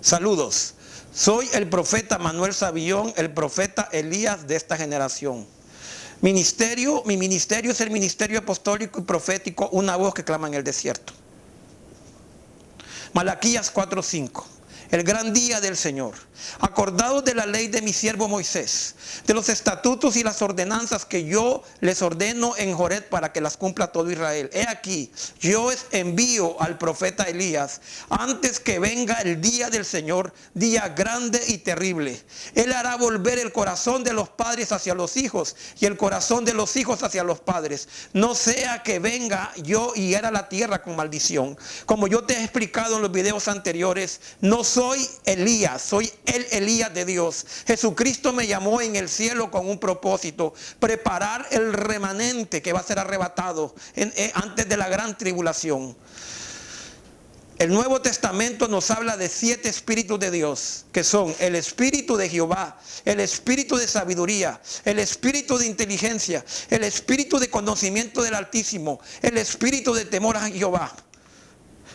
Saludos, soy el profeta Manuel Savillón, el profeta Elías de esta generación. Mi ministerio es el ministerio apostólico y profético, una voz que clama en el desierto. Malaquías 4:5. El gran día del Señor. Acordaos de la ley de mi siervo Moisés, de los estatutos y las ordenanzas que yo les ordeno en Joreb para que las cumpla todo Israel. He aquí, yo envío al profeta Elías antes que venga el día del Señor, día grande y terrible. Él hará volver el corazón de los padres hacia los hijos y el corazón de los hijos hacia los padres. No sea que venga yo y hiera la tierra con maldición. Como yo te he explicado en los videos anteriores, no soy Elías, soy el Elías de Dios. Jesucristo me llamó en el cielo con un propósito: preparar el remanente que va a ser arrebatado antes de la gran tribulación. El Nuevo Testamento nos habla de 7 espíritus de Dios, que son el espíritu de Jehová, el espíritu de sabiduría, el espíritu de inteligencia, el espíritu de conocimiento del Altísimo, el espíritu de temor a Jehová.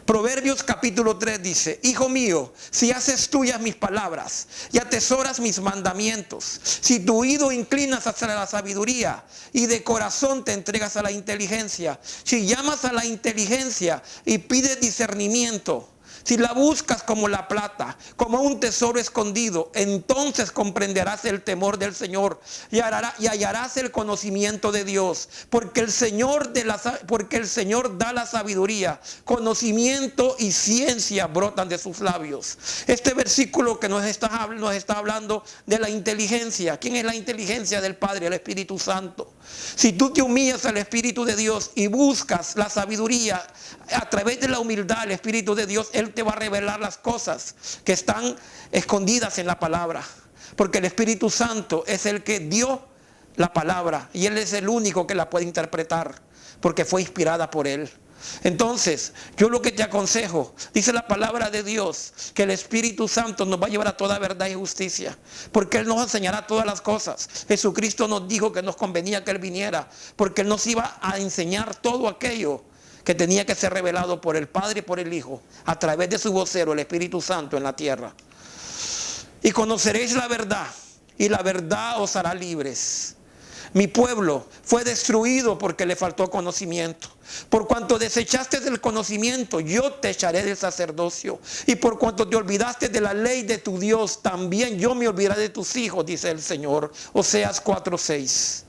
Proverbios capítulo 3 dice: Hijo mío, si haces tuyas mis palabras y atesoras mis mandamientos, si tu oído inclinas hacia la sabiduría y de corazón te entregas a la inteligencia, si llamas a la inteligencia y pides discernimiento, si la buscas como la plata, como un tesoro escondido, entonces comprenderás el temor del Señor y hallarás el conocimiento de Dios. Porque el Señor da la sabiduría, conocimiento y ciencia brotan de sus labios. Este versículo que nos está hablando de la inteligencia. ¿Quién es la inteligencia del Padre? El Espíritu Santo. Si tú te humillas al Espíritu de Dios y buscas la sabiduría a través de la humildad, el Espíritu de Dios, Él te va a revelar las cosas que están escondidas en la palabra. Porque el Espíritu Santo es el que dio la palabra y Él es el único que la puede interpretar, porque fue inspirada por Él. Entonces, yo lo que te aconsejo, dice la palabra de Dios, que el Espíritu Santo nos va a llevar a toda verdad y justicia, porque Él nos enseñará todas las cosas. Jesucristo nos dijo que nos convenía que Él viniera, porque Él nos iba a enseñar todo aquello que tenía que ser revelado por el Padre y por el Hijo, a través de su vocero, el Espíritu Santo, en la tierra. Y conoceréis la verdad, y la verdad os hará libres. Mi pueblo fue destruido porque le faltó conocimiento. Por cuanto desechaste del conocimiento, yo te echaré del sacerdocio. Y por cuanto te olvidaste de la ley de tu Dios, también yo me olvidaré de tus hijos, dice el Señor. Oseas 4:6.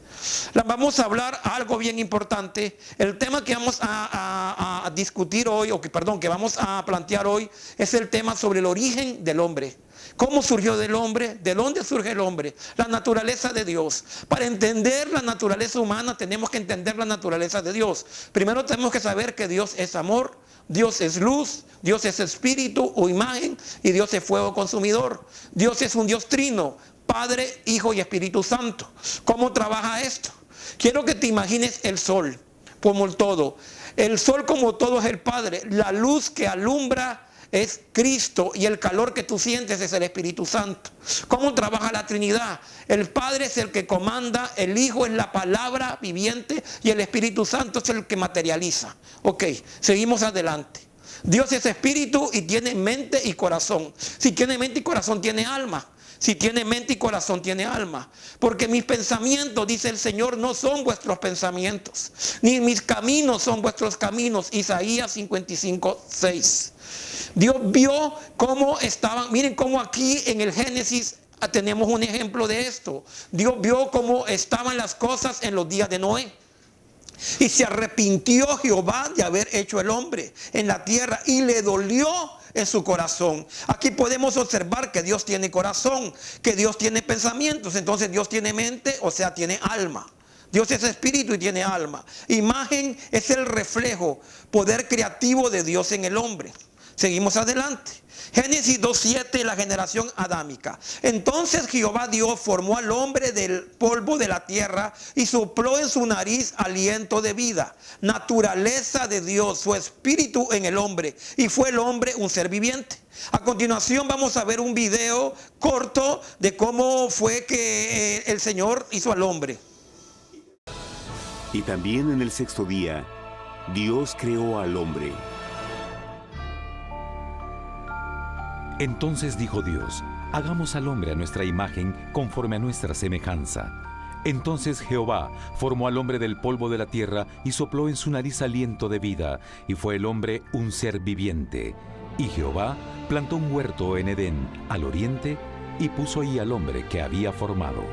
Vamos a hablar algo bien importante. El tema que vamos a discutir hoy, que vamos a plantear hoy, es el tema sobre el origen del hombre. ¿Cómo surgió del hombre? ¿De dónde surge el hombre? La naturaleza de Dios. Para entender la naturaleza humana tenemos que entender la naturaleza de Dios. Primero tenemos que saber que Dios es amor, Dios es luz, Dios es espíritu o imagen y Dios es fuego consumidor. Dios es un Dios trino, Padre, Hijo y Espíritu Santo. ¿Cómo trabaja esto? Quiero que te imagines el sol como el todo. El sol como todo es el Padre. La luz que alumbra es Cristo y el calor que tú sientes es el Espíritu Santo. ¿Cómo trabaja la Trinidad? El Padre es el que comanda, el Hijo es la palabra viviente y el Espíritu Santo es el que materializa. Ok, seguimos adelante. Dios es espíritu y tiene mente y corazón. Si tiene mente y corazón, tiene alma. Si tiene mente y corazón, tiene alma. Porque mis pensamientos, dice el Señor, no son vuestros pensamientos, ni mis caminos son vuestros caminos. Isaías 55:6. Dios vio cómo estaban. Miren cómo aquí en el Génesis tenemos un ejemplo de esto. Dios vio cómo estaban las cosas en los días de Noé. Y se arrepintió Jehová de haber hecho el hombre en la tierra y le dolió en su corazón. Aquí podemos observar que Dios tiene corazón, que Dios tiene pensamientos. Entonces Dios tiene mente, o sea, tiene alma. Dios es espíritu y tiene alma. Imagen es el reflejo, poder creativo de Dios en el hombre. Seguimos adelante. Génesis 2:7, la generación adámica. Entonces Jehová Dios formó al hombre del polvo de la tierra y sopló en su nariz aliento de vida. Naturaleza de Dios, su espíritu en el hombre. Y fue el hombre un ser viviente. A continuación vamos a ver un video corto de cómo fue que el Señor hizo al hombre. Y también en el sexto día, Dios creó al hombre. Entonces dijo Dios: hagamos al hombre a nuestra imagen, conforme a nuestra semejanza. Entonces Jehová formó al hombre del polvo de la tierra y sopló en su nariz aliento de vida, y fue el hombre un ser viviente. Y Jehová plantó un huerto en Edén, al oriente, y puso ahí al hombre que había formado.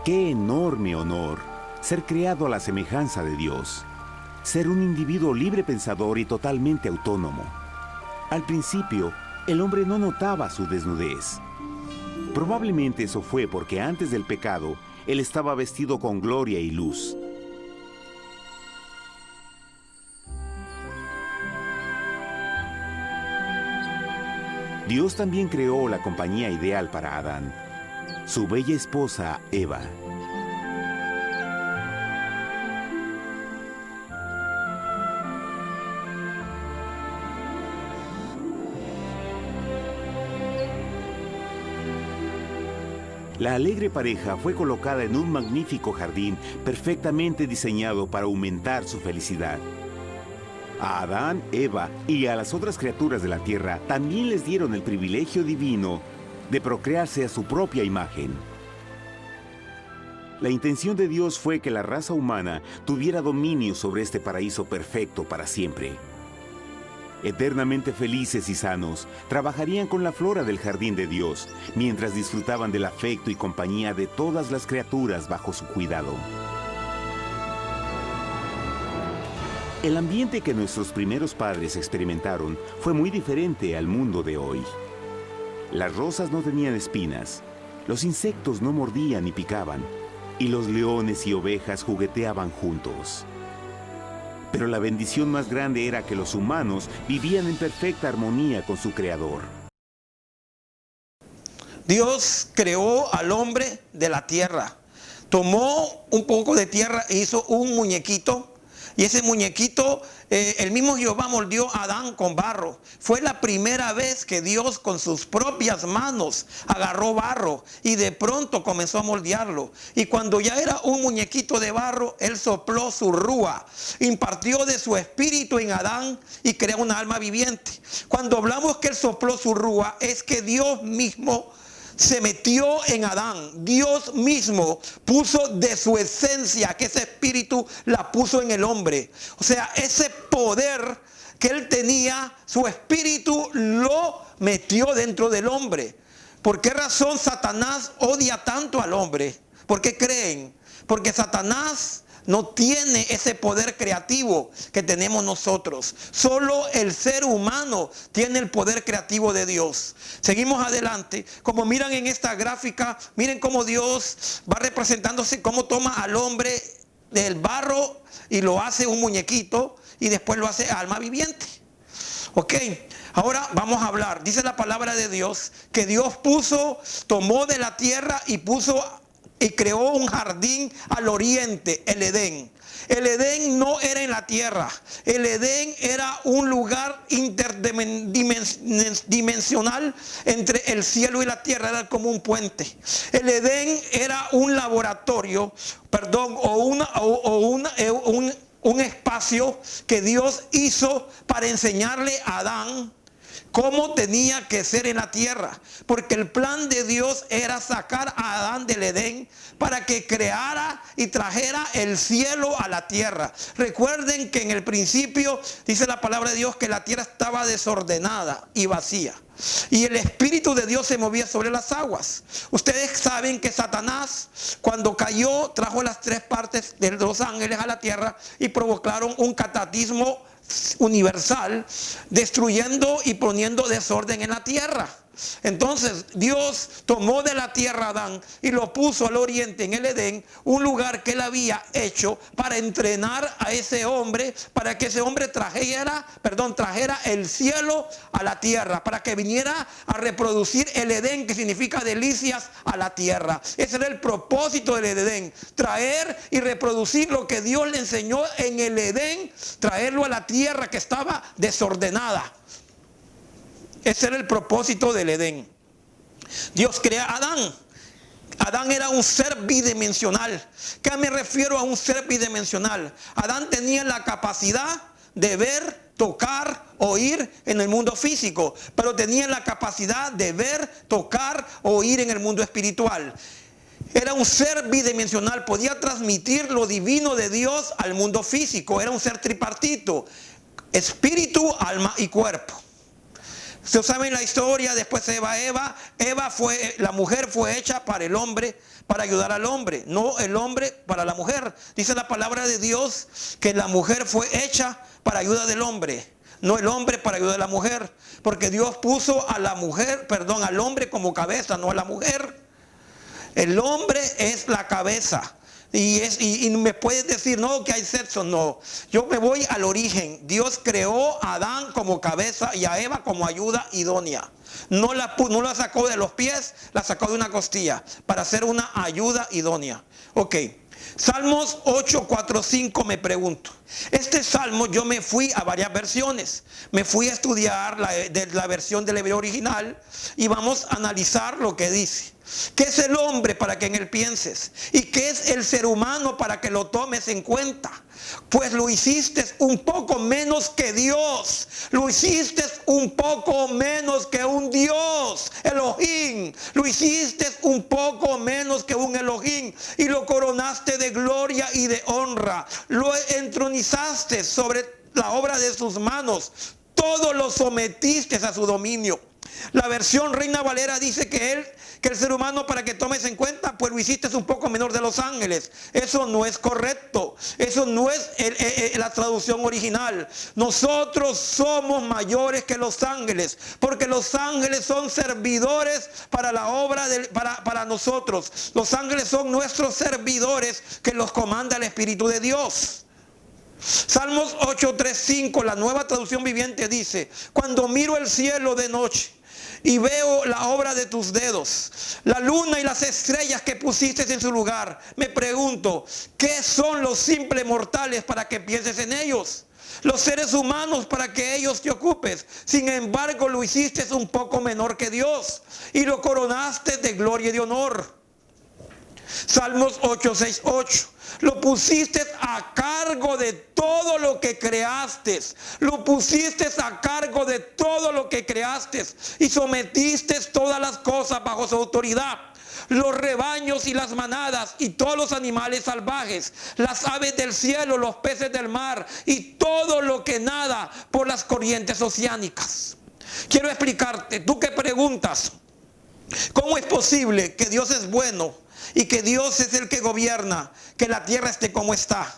¡Qué enorme honor! Ser creado a la semejanza de Dios. Ser un individuo libre pensador y totalmente autónomo. Al principio, el hombre no notaba su desnudez. Probablemente eso fue porque antes del pecado, él estaba vestido con gloria y luz. Dios también creó la compañía ideal para Adán, su bella esposa Eva. La alegre pareja fue colocada en un magnífico jardín perfectamente diseñado para aumentar su felicidad. A Adán, Eva y a las otras criaturas de la tierra también les dieron el privilegio divino de procrearse a su propia imagen. La intención de Dios fue que la raza humana tuviera dominio sobre este paraíso perfecto para siempre. Eternamente felices y sanos, trabajarían con la flora del jardín de Dios, mientras disfrutaban del afecto y compañía de todas las criaturas bajo su cuidado. El ambiente que nuestros primeros padres experimentaron fue muy diferente al mundo de hoy. Las rosas no tenían espinas, los insectos no mordían ni picaban, y los leones y ovejas jugueteaban juntos. Pero la bendición más grande era que los humanos vivían en perfecta armonía con su Creador. Dios creó al hombre de la tierra. Tomó un poco de tierra e hizo un muñequito. Y ese muñequito, el mismo Jehová moldeó a Adán con barro. Fue la primera vez que Dios con sus propias manos agarró barro y de pronto comenzó a moldearlo. Y cuando ya era un muñequito de barro, Él sopló su rúa, impartió de su espíritu en Adán y creó una alma viviente. Cuando hablamos que Él sopló su rúa, es que Dios mismo se metió en Adán. Dios mismo puso de su esencia, que ese espíritu la puso en el hombre. O sea, ese poder que él tenía, su espíritu lo metió dentro del hombre. ¿Por qué razón Satanás odia tanto al hombre? ¿Por qué creen? Porque Satanás no tiene ese poder creativo que tenemos nosotros. Solo el ser humano tiene el poder creativo de Dios. Seguimos adelante. Como miran en esta gráfica, miren cómo Dios va representándose, cómo toma al hombre del barro y lo hace un muñequito y después lo hace alma viviente. Ok, ahora vamos a hablar. Dice la palabra de Dios que Dios tomó de la tierra y creó un jardín al oriente, el Edén. El Edén no era en la tierra. El Edén era un lugar interdimensional entre el cielo y la tierra. Era como un puente. El Edén era un laboratorio, un espacio que Dios hizo para enseñarle a Adán cómo tenía que ser en la tierra, porque el plan de Dios era sacar a Adán del Edén para que creara y trajera el cielo a la tierra. Recuerden que en el principio dice la palabra de Dios que la tierra estaba desordenada y vacía, y el Espíritu de Dios se movía sobre las aguas. Ustedes saben que Satanás, cuando cayó, trajo las tres partes de los ángeles a la tierra y provocaron un cataclismo universal, destruyendo y poniendo desorden en la tierra. Entonces Dios tomó de la tierra a Adán y lo puso al oriente en el Edén, un lugar que él había hecho para entrenar a ese hombre, para que ese hombre trajera el cielo a la tierra, para que viniera a reproducir el Edén, que significa delicias, a la tierra. Ese era el propósito del Edén, traer y reproducir lo que Dios le enseñó en el Edén, traerlo a la tierra que estaba desordenada. Ese era el propósito del Edén. Dios crea a Adán. Adán era un ser bidimensional. ¿Qué me refiero a un ser bidimensional? Adán tenía la capacidad de ver, tocar, oír en el mundo físico, pero tenía la capacidad de ver, tocar, oír en el mundo espiritual. Era un ser bidimensional, podía transmitir lo divino de Dios al mundo físico. Era un ser tripartito: espíritu, alma y cuerpo. Ustedes saben la historia. Después la mujer fue hecha para el hombre, para ayudar al hombre, no el hombre para la mujer. Dice la palabra de Dios que la mujer fue hecha para ayuda del hombre, no el hombre para ayuda de la mujer, porque Dios puso al hombre como cabeza, no a la mujer. El hombre es la cabeza. Y me puedes decir, no, que hay sexo. No, yo me voy al origen. Dios creó a Adán como cabeza y a Eva como ayuda idónea. No la sacó de los pies, la sacó de una costilla para hacer una ayuda idónea. Ok, Salmos 8, 4, 5 me pregunto. Este salmo yo me fui a varias versiones. Me fui a estudiar la versión del hebreo original y vamos a analizar lo que dice. ¿Qué es el hombre para que en él pienses? ¿Y qué es el ser humano para que lo tomes en cuenta? Pues lo hiciste un poco menos que Dios. Lo hiciste un poco menos que un Dios, Elohim. Lo hiciste un poco menos que un Elohim. Y lo coronaste de gloria y de honra. Lo entronizaste sobre la obra de sus manos. Todo lo sometiste a su dominio. La versión Reina Valera dice que el ser humano, para que tomes en cuenta, pues lo hiciste un poco menor de los ángeles. Eso no es correcto. Eso no es la traducción original. Nosotros somos mayores que los ángeles, porque los ángeles son servidores para la obra para nosotros. Los ángeles son nuestros servidores que los comanda el Espíritu de Dios. Salmos 8, 3, 5, la Nueva Traducción Viviente dice: cuando miro el cielo de noche y veo la obra de tus dedos, la luna y las estrellas que pusiste en su lugar, me pregunto, ¿qué son los simples mortales para que pienses en ellos? Los seres humanos para que ellos te ocupes. Sin embargo, lo hiciste un poco menor que Dios y lo coronaste de gloria y de honor. Salmos 8, 6, 8. Lo pusiste a cargo de todo lo que creaste. Lo pusiste a cargo de todo lo que creaste y sometiste todas las cosas bajo su autoridad. Los rebaños y las manadas y todos los animales salvajes, las aves del cielo, los peces del mar y todo lo que nada por las corrientes oceánicas. Quiero explicarte, tú que preguntas, ¿cómo es posible que Dios es bueno y que Dios es el que gobierna, que la tierra esté como está?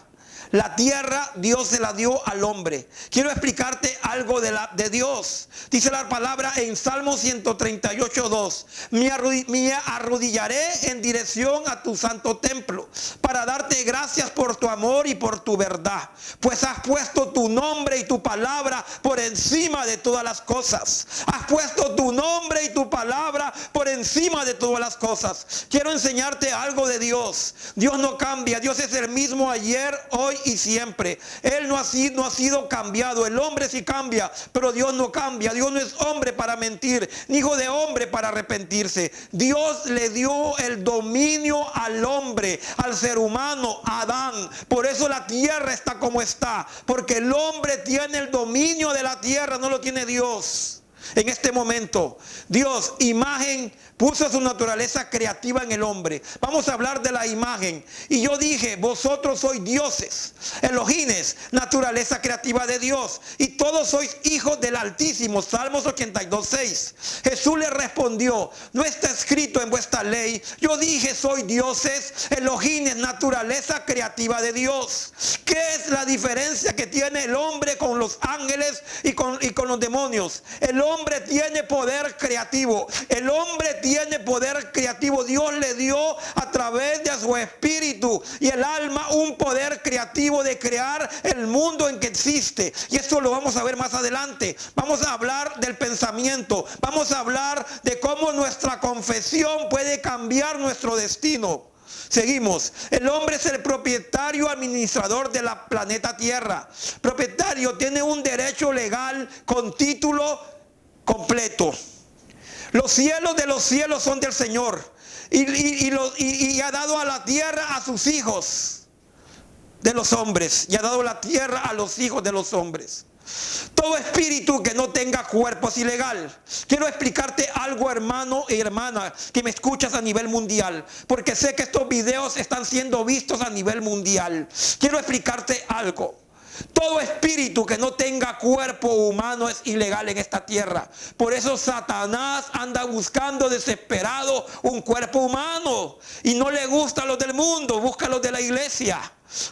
La tierra Dios se la dio al hombre. Quiero explicarte algo de Dios. Dice la palabra en Salmo 138, 2. Me arrodillaré en dirección a tu santo templo para darte gracias por tu amor y por tu verdad. Pues has puesto tu nombre y tu palabra por encima de todas las cosas. Has puesto tu nombre y tu palabra por encima de todas las cosas. Quiero enseñarte algo de Dios. Dios no cambia. Dios es el mismo ayer, hoy y siempre. Él no ha sido cambiado. El hombre sí cambia, pero Dios no cambia. Dios no es hombre para mentir, ni hijo de hombre para arrepentirse. Dios le dio el dominio al hombre, al ser humano, a Adán. Por eso la tierra está como está, porque el hombre tiene el dominio de la tierra, no lo tiene Dios. En este momento, Dios, imagen, puso su naturaleza creativa en el hombre. Vamos a hablar de la imagen. Y yo dije, vosotros sois dioses, Elohines, naturaleza creativa de Dios. Y todos sois hijos del Altísimo. Salmos 82:6. Jesús le respondió, no está escrito en vuestra ley. Yo dije, soy dioses, Elohines, naturaleza creativa de Dios. ¿Qué es la diferencia que tiene el hombre con los ángeles y con los demonios? El hombre tiene poder creativo. El hombre tiene poder creativo. Dios le dio a través de su espíritu y el alma un poder creativo de crear el mundo en que existe. Y esto lo vamos a ver más adelante. Vamos a hablar del pensamiento. Vamos a hablar de cómo nuestra confesión puede cambiar nuestro destino. Seguimos. El hombre es el propietario administrador de la planeta Tierra. Propietario tiene un derecho legal con título completo. Los cielos de los cielos son del Señor y ha dado a la tierra a sus hijos de los hombres, y ha dado la tierra a los hijos de los hombres. Todo espíritu que no tenga cuerpo es ilegal. Quiero explicarte algo, hermano y hermana, que me escuchas a nivel mundial, porque sé que estos videos están siendo vistos a nivel mundial. Quiero explicarte algo. Todo espíritu que no tenga cuerpo humano es ilegal en esta tierra. Por eso Satanás anda buscando desesperado un cuerpo humano. Y no le gusta a los del mundo, busca a los de la iglesia.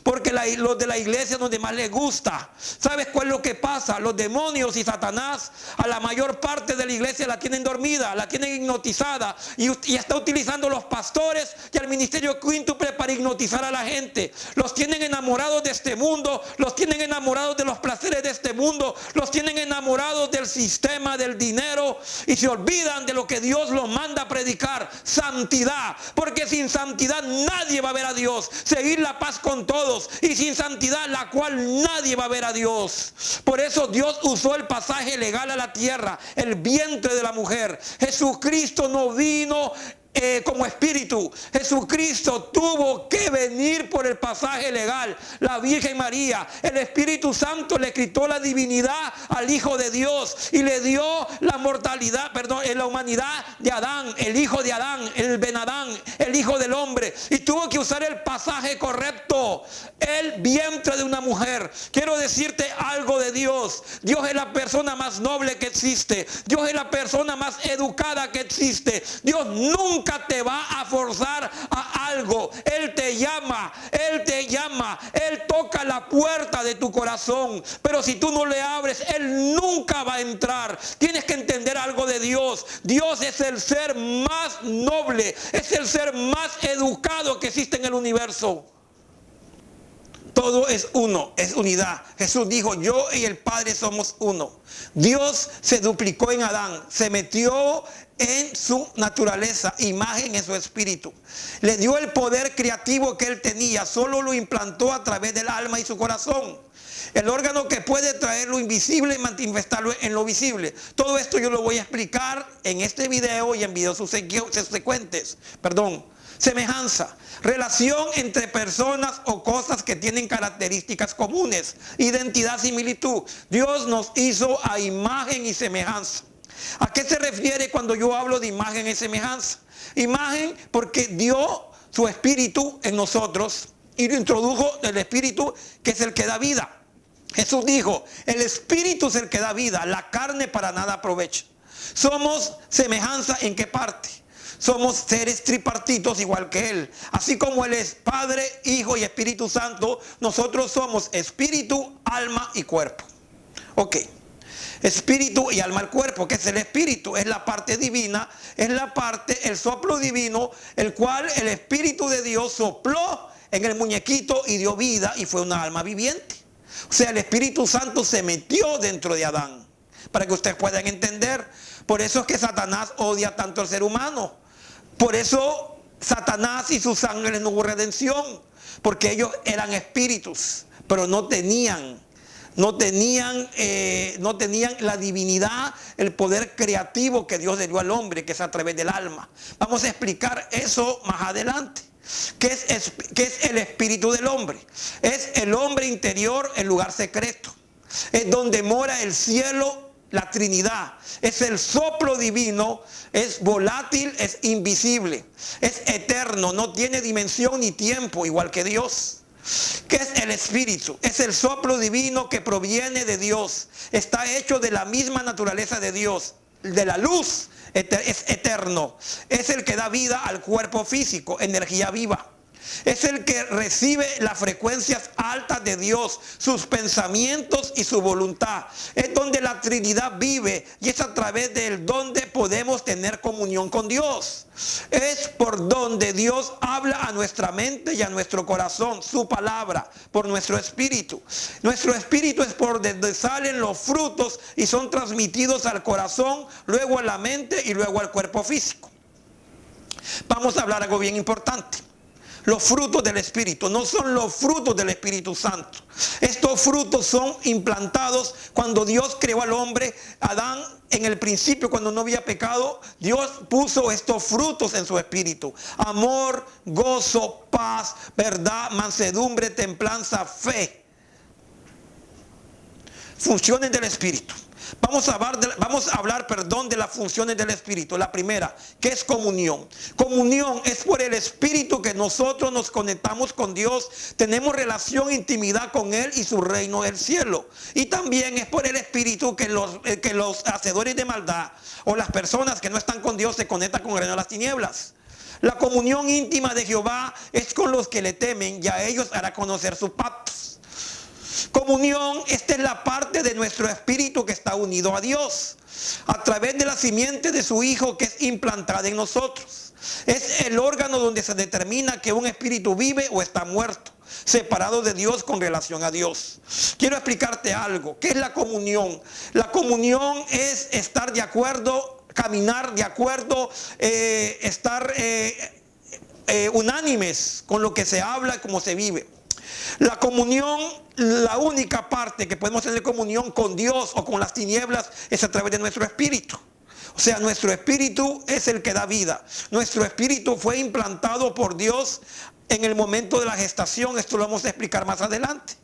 Porque los de la iglesia es donde más les gusta. ¿Sabes cuál es lo que pasa? Los demonios y Satanás a la mayor parte de la iglesia la tienen dormida, la tienen hipnotizada, y está utilizando los pastores y al ministerio quíntuple para hipnotizar a la gente. Los tienen enamorados de este mundo, los tienen enamorados de los placeres de este mundo, los tienen enamorados del sistema, del dinero, y se olvidan de lo que Dios los manda a predicar: santidad. Porque sin santidad nadie va a ver a Dios. Seguir la paz con todos, y sin santidad la cual nadie va a ver a Dios. Por eso Dios usó el pasaje legal a la tierra, el vientre de la mujer. Jesucristo no vino como espíritu. Jesucristo tuvo que venir por el pasaje legal. La Virgen María, el Espíritu Santo le quitó la divinidad al Hijo de Dios y le dio la mortalidad, en la humanidad de Adán, el hijo de Adán, el Ben Adán, el hijo del hombre, y tuvo que usar el pasaje correcto, el vientre de una mujer. Quiero decirte algo de Dios. Dios es la persona más noble que existe. Dios es la persona más educada que existe. Dios nunca te va a forzar a algo. Él te llama, Él toca la puerta de tu corazón, pero si tú no le abres, Él nunca va a entrar. Tienes que entender algo de Dios. Dios es el ser más noble, es el ser más educado que existe en el universo. Todo es uno, es unidad. Jesús dijo, yo y el Padre somos uno. Dios se duplicó en Adán, se metió en su naturaleza, imagen en su espíritu. Le dio el poder creativo que él tenía, solo lo implantó a través del alma y su corazón. El órgano que puede traer lo invisible y manifestarlo en lo visible. Todo esto yo lo voy a explicar en este video y en videos subsecuentes. Semejanza, relación entre personas o cosas que tienen características comunes. Identidad, similitud. Dios nos hizo a imagen y semejanza. ¿A qué se refiere cuando yo hablo de imagen y semejanza? Imagen porque dio su espíritu en nosotros y lo introdujo el espíritu, que es el que da vida. Jesús dijo, el espíritu es el que da vida, la carne para nada aprovecha. Somos semejanza, ¿en qué parte? Somos seres tripartitos igual que Él. Así como Él es Padre, Hijo y Espíritu Santo, nosotros somos espíritu, alma y cuerpo. Ok. Espíritu y alma, el cuerpo, que es el espíritu, es la parte divina, es la parte, el soplo divino, el cual el Espíritu de Dios sopló en el muñequito y dio vida y fue una alma viviente. O sea, el Espíritu Santo se metió dentro de Adán, para que ustedes puedan entender. Por eso es que Satanás odia tanto al ser humano. Por eso Satanás y sus ángeles no hubo redención, porque ellos eran espíritus, pero no tenían la divinidad, el poder creativo que Dios le dio al hombre, que es a través del alma. Vamos a explicar eso más adelante. ¿Qué es el espíritu del hombre? Es el hombre interior, el lugar secreto. Es donde mora el cielo la Trinidad, es el soplo divino, es volátil, es invisible, es eterno, no tiene dimensión ni tiempo, igual que Dios. ¿Qué es el Espíritu? Es el soplo divino que proviene de Dios, está hecho de la misma naturaleza de Dios, de la luz, es eterno, es el que da vida al cuerpo físico, energía viva. Es el que recibe las frecuencias altas de Dios, sus pensamientos y su voluntad. Es donde la Trinidad vive y es a través del donde podemos tener comunión con Dios. Es por donde Dios habla a nuestra mente y a nuestro corazón, su palabra, por nuestro espíritu. Nuestro espíritu es por donde salen los frutos y son transmitidos al corazón, luego a la mente y luego al cuerpo físico. Vamos a hablar algo bien importante. Los frutos del Espíritu no son los frutos del Espíritu Santo. Estos frutos son implantados cuando Dios creó al hombre. Adán, en el principio, cuando no había pecado, Dios puso estos frutos en su espíritu: amor, gozo, paz, verdad, mansedumbre, templanza, fe. Funciones del Espíritu. Vamos a hablar de las funciones del Espíritu. La primera, que es comunión. Comunión es por el Espíritu que nosotros nos conectamos con Dios, tenemos relación, intimidad con Él y su reino del cielo. Y también es por el Espíritu que los hacedores de maldad o las personas que no están con Dios se conectan con el reino de las tinieblas. La comunión íntima de Jehová es con los que le temen, y a ellos hará conocer sus pactos. Comunión, esta es la parte de nuestro espíritu que está unido a Dios a través de la simiente de su Hijo que es implantada en nosotros. Es el órgano donde se determina que un espíritu vive o está muerto, separado de Dios con relación a Dios. Quiero explicarte algo. ¿Qué es la comunión? La comunión es estar de acuerdo, caminar de acuerdo, estar unánimes con lo que se habla y cómo se vive. La comunión, la única parte que podemos tener comunión con Dios o con las tinieblas es a través de nuestro espíritu. O sea, nuestro espíritu es el que da vida. Nuestro espíritu fue implantado por Dios en el momento de la gestación. Esto lo vamos a explicar más adelante.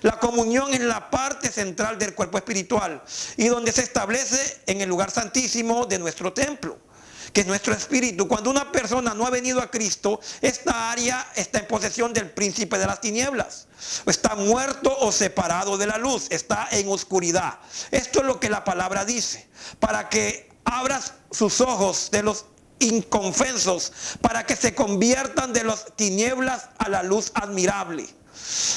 La comunión es la parte central del cuerpo espiritual y donde se establece en el lugar santísimo de nuestro templo, que es nuestro espíritu. Cuando una persona no ha venido a Cristo, esta área está en posesión del príncipe de las tinieblas. Está muerto o separado de la luz, está en oscuridad. Esto es lo que la palabra dice, para que abras sus ojos de los inconfesos, para que se conviertan de las tinieblas a la luz admirable.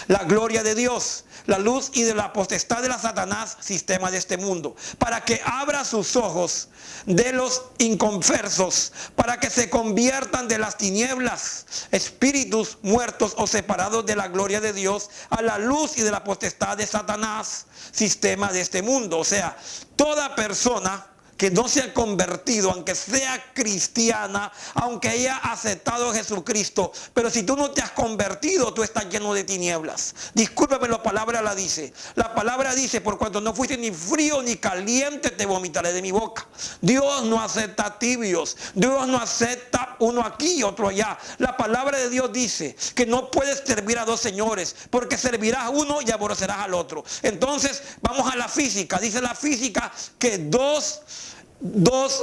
La gloria de Dios, la luz y de la potestad de la Satanás, sistema de este mundo, para que abra sus ojos de los inconversos, para que se conviertan de las tinieblas, espíritus muertos o separados de la gloria de Dios, a la luz y de la potestad de Satanás, sistema de este mundo. O sea, toda persona que no se ha convertido, aunque sea cristiana, aunque haya aceptado a Jesucristo, pero si tú no te has convertido, tú estás lleno de tinieblas. Discúlpame, la palabra la dice. La palabra dice: por cuanto no fuiste ni frío ni caliente, te vomitaré de mi boca. Dios no acepta tibios. Dios no acepta uno aquí y otro allá. La palabra de Dios dice que no puedes servir a dos señores, porque servirás a uno y aborrecerás al otro. Entonces vamos a la física. Dice la física que dos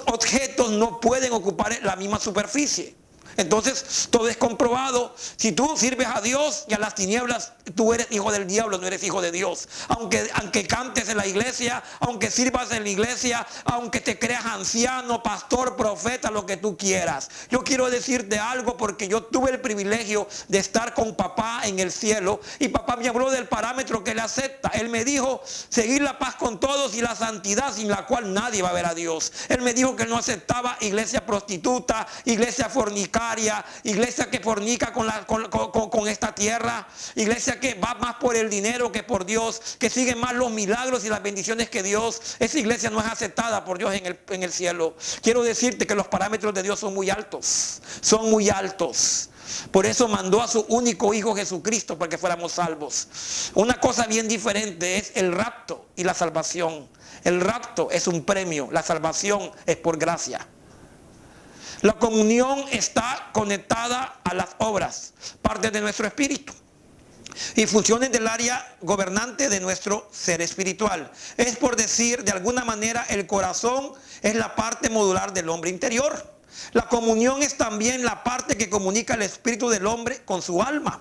objetos no pueden ocupar la misma superficie. Entonces todo es comprobado. Si tú sirves a Dios y a las tinieblas, tú eres hijo del diablo, no eres hijo de Dios. Aunque cantes en la iglesia, aunque sirvas en la iglesia, aunque te creas anciano, pastor, profeta, lo que tú quieras. Yo quiero decirte algo, porque yo tuve el privilegio de estar con papá en el cielo, y papá me habló del parámetro que él acepta. Él me dijo: seguir la paz con todos y la santidad, sin la cual nadie va a ver a Dios. Él me dijo que él no aceptaba iglesia prostituta, iglesia fornicaria, iglesia que fornica con esta tierra, iglesia que va más por el dinero que por Dios, que sigue más los milagros y las bendiciones que Dios. Esa iglesia no es aceptada por Dios en el cielo. Quiero decirte que los parámetros de Dios son muy altos, son muy altos. Por eso mandó a su único Hijo Jesucristo, para que fuéramos salvos. Una cosa bien diferente es el rapto y la salvación. El rapto es un premio, la salvación es por gracia. La comunión está conectada a las obras, parte de nuestro espíritu. y funciones del área gobernante de nuestro ser espiritual. Es por decir, de alguna manera, el corazón es la parte modular del hombre interior. La comunión es también la parte que comunica el espíritu del hombre con su alma,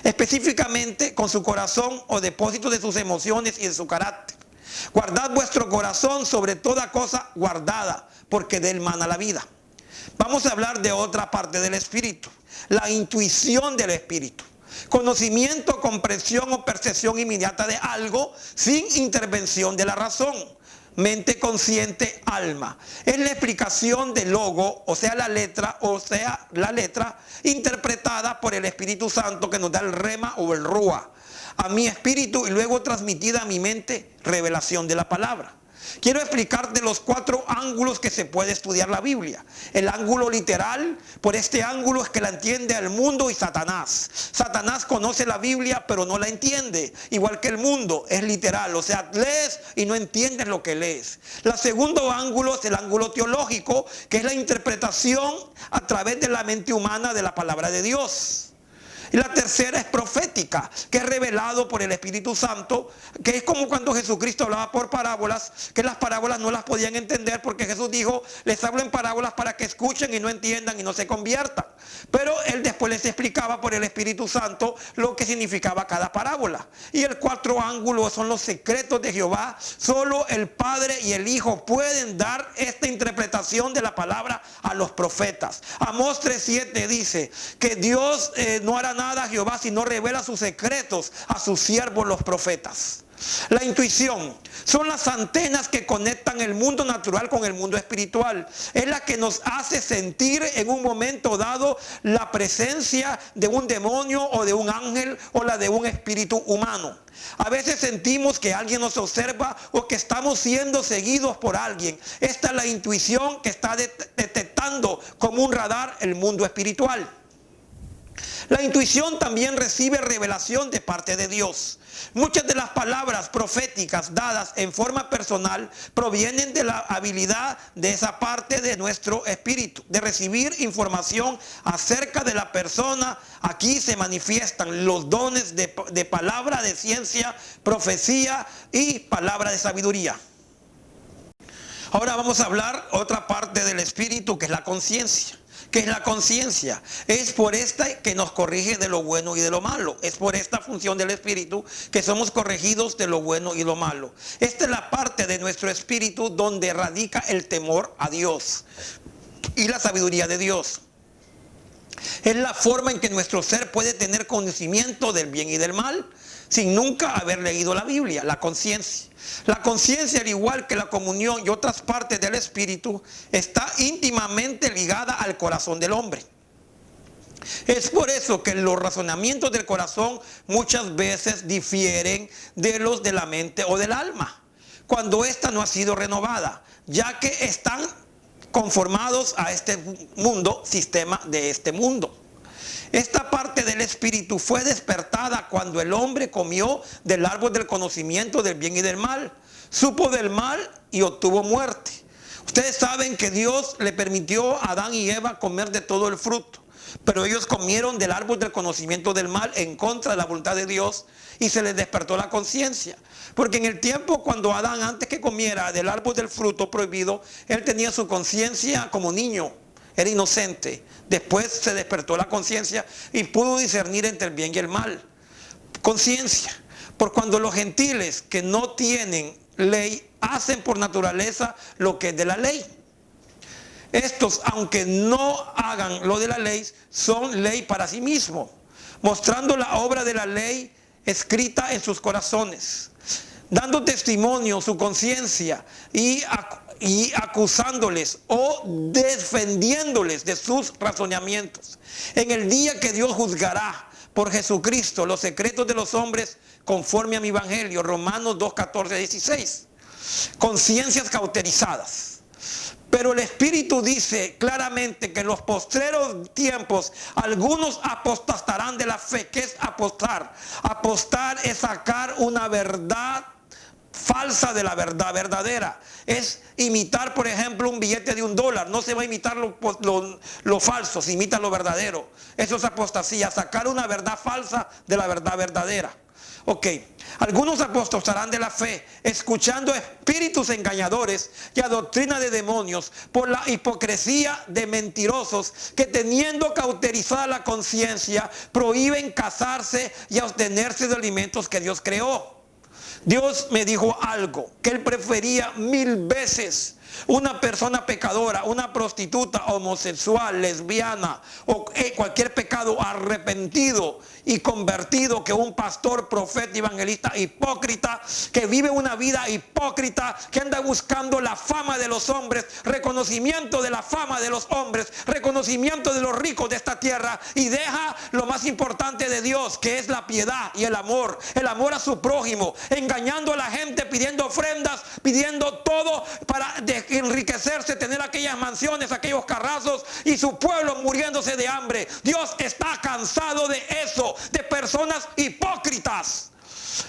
específicamente con su corazón o depósito de sus emociones y de su carácter. Guardad vuestro corazón sobre toda cosa guardada, porque de él mana la vida. Vamos a hablar de otra parte del espíritu, la intuición del espíritu. Conocimiento, comprensión o percepción inmediata de algo sin intervención de la razón. Mente consciente, alma. Es la explicación del logo, o sea la letra interpretada por el Espíritu Santo que nos da el rema o el rúa a mi espíritu y luego transmitida a mi mente, revelación de la palabra. Quiero explicarte los 4 ángulos que se puede estudiar la Biblia. El ángulo literal, por este ángulo es que la entiende el mundo y Satanás. Satanás conoce la Biblia pero no la entiende, igual que el mundo, es literal, o sea, lees y no entiendes lo que lees. El segundo ángulo es el ángulo teológico, que es la interpretación a través de la mente humana de la palabra de Dios. Y la tercera es profética, que es revelado por el Espíritu Santo, que es como cuando Jesucristo hablaba por parábolas, que las parábolas no las podían entender porque Jesús dijo, les hablo en parábolas para que escuchen y no entiendan y no se conviertan. Pero él después les explicaba por el Espíritu Santo lo que significaba cada parábola. Y el 4 ángulo son los secretos de Jehová. Solo el Padre y el Hijo pueden dar esta interpretación de la palabra a los profetas. Amós 3:7 dice que Dios no hará nada Jehová si no revela sus secretos a sus siervos los profetas. La intuición son las antenas que conectan el mundo natural con el mundo espiritual. Es la que nos hace sentir en un momento dado la presencia de un demonio o de un ángel o la de un espíritu humano. A veces sentimos que alguien nos observa o que estamos siendo seguidos por alguien. Esta es la intuición que está detectando como un radar el mundo espiritual. La intuición también recibe revelación de parte de Dios. Muchas de las palabras proféticas dadas en forma personal provienen de la habilidad de esa parte de nuestro espíritu, de recibir información acerca de la persona. Aquí se manifiestan los dones de palabra, de ciencia, profecía y palabra de sabiduría. Ahora vamos a hablar otra parte del espíritu, que es la conciencia. ¿Qué es la conciencia? Es por esta que nos corrige de lo bueno y de lo malo. Es por esta función del espíritu que somos corregidos de lo bueno y lo malo. Esta es la parte de nuestro espíritu donde radica el temor a Dios y la sabiduría de Dios. Es la forma en que nuestro ser puede tener conocimiento del bien y del mal sin nunca haber leído la Biblia, la conciencia. La conciencia, al igual que la comunión y otras partes del espíritu, está íntimamente ligada al corazón del hombre. Es por eso que los razonamientos del corazón muchas veces difieren de los de la mente o del alma, cuando ésta no ha sido renovada, ya que están conformados a este mundo, sistema de este mundo. Esta parte del espíritu fue despertada cuando el hombre comió del árbol del conocimiento del bien y del mal. Supo del mal y obtuvo muerte. Ustedes saben que Dios le permitió a Adán y Eva comer de todo el fruto, pero ellos comieron del árbol del conocimiento del mal en contra de la voluntad de Dios y se les despertó la conciencia. Porque en el tiempo cuando Adán, antes que comiera del árbol del fruto prohibido, él tenía su conciencia como niño. Era inocente. Después se despertó la conciencia y pudo discernir entre el bien y el mal. Conciencia. Por cuando los gentiles que no tienen ley hacen por naturaleza lo que es de la ley. Estos, aunque no hagan lo de la ley, son ley para sí mismos, mostrando la obra de la ley escrita en sus corazones, dando testimonio su conciencia y acusándoles o defendiéndoles de sus razonamientos. En el día que Dios juzgará por Jesucristo los secretos de los hombres conforme a mi evangelio, Romanos 2, 14, 16. Conciencias cauterizadas. Pero el Espíritu dice claramente que en los postreros tiempos algunos apostatarán de la fe. ¿Qué es apostar? Apostar es sacar una verdad falsa de la verdad verdadera. Es imitar, por ejemplo, un billete de $1. No se va a imitar lo falso, se imita lo verdadero. Eso es apostasía, sacar una verdad falsa de la verdad verdadera. Ok, algunos apostasarán de la fe, escuchando espíritus engañadores y a doctrina de demonios por la hipocresía de mentirosos que, teniendo cauterizada la conciencia, prohíben casarse y abstenerse de alimentos que Dios creó. Dios me dijo algo, que Él prefería 1000 veces una persona pecadora, una prostituta, homosexual, lesbiana o cualquier pecado arrepentido y convertido, que un pastor, profeta, evangelista hipócrita, que vive una vida hipócrita, que anda buscando la fama de los hombres, reconocimiento de la fama de los hombres, reconocimiento de los ricos de esta tierra, y deja lo más importante de Dios, que es la piedad y el amor a su prójimo, engañando a la gente, pidiendo ofrendas, pidiendo todo para enriquecerse, tener aquellas mansiones, aquellos carrazos, y su pueblo muriéndose de hambre. Dios está cansado de eso, de personas hipócritas.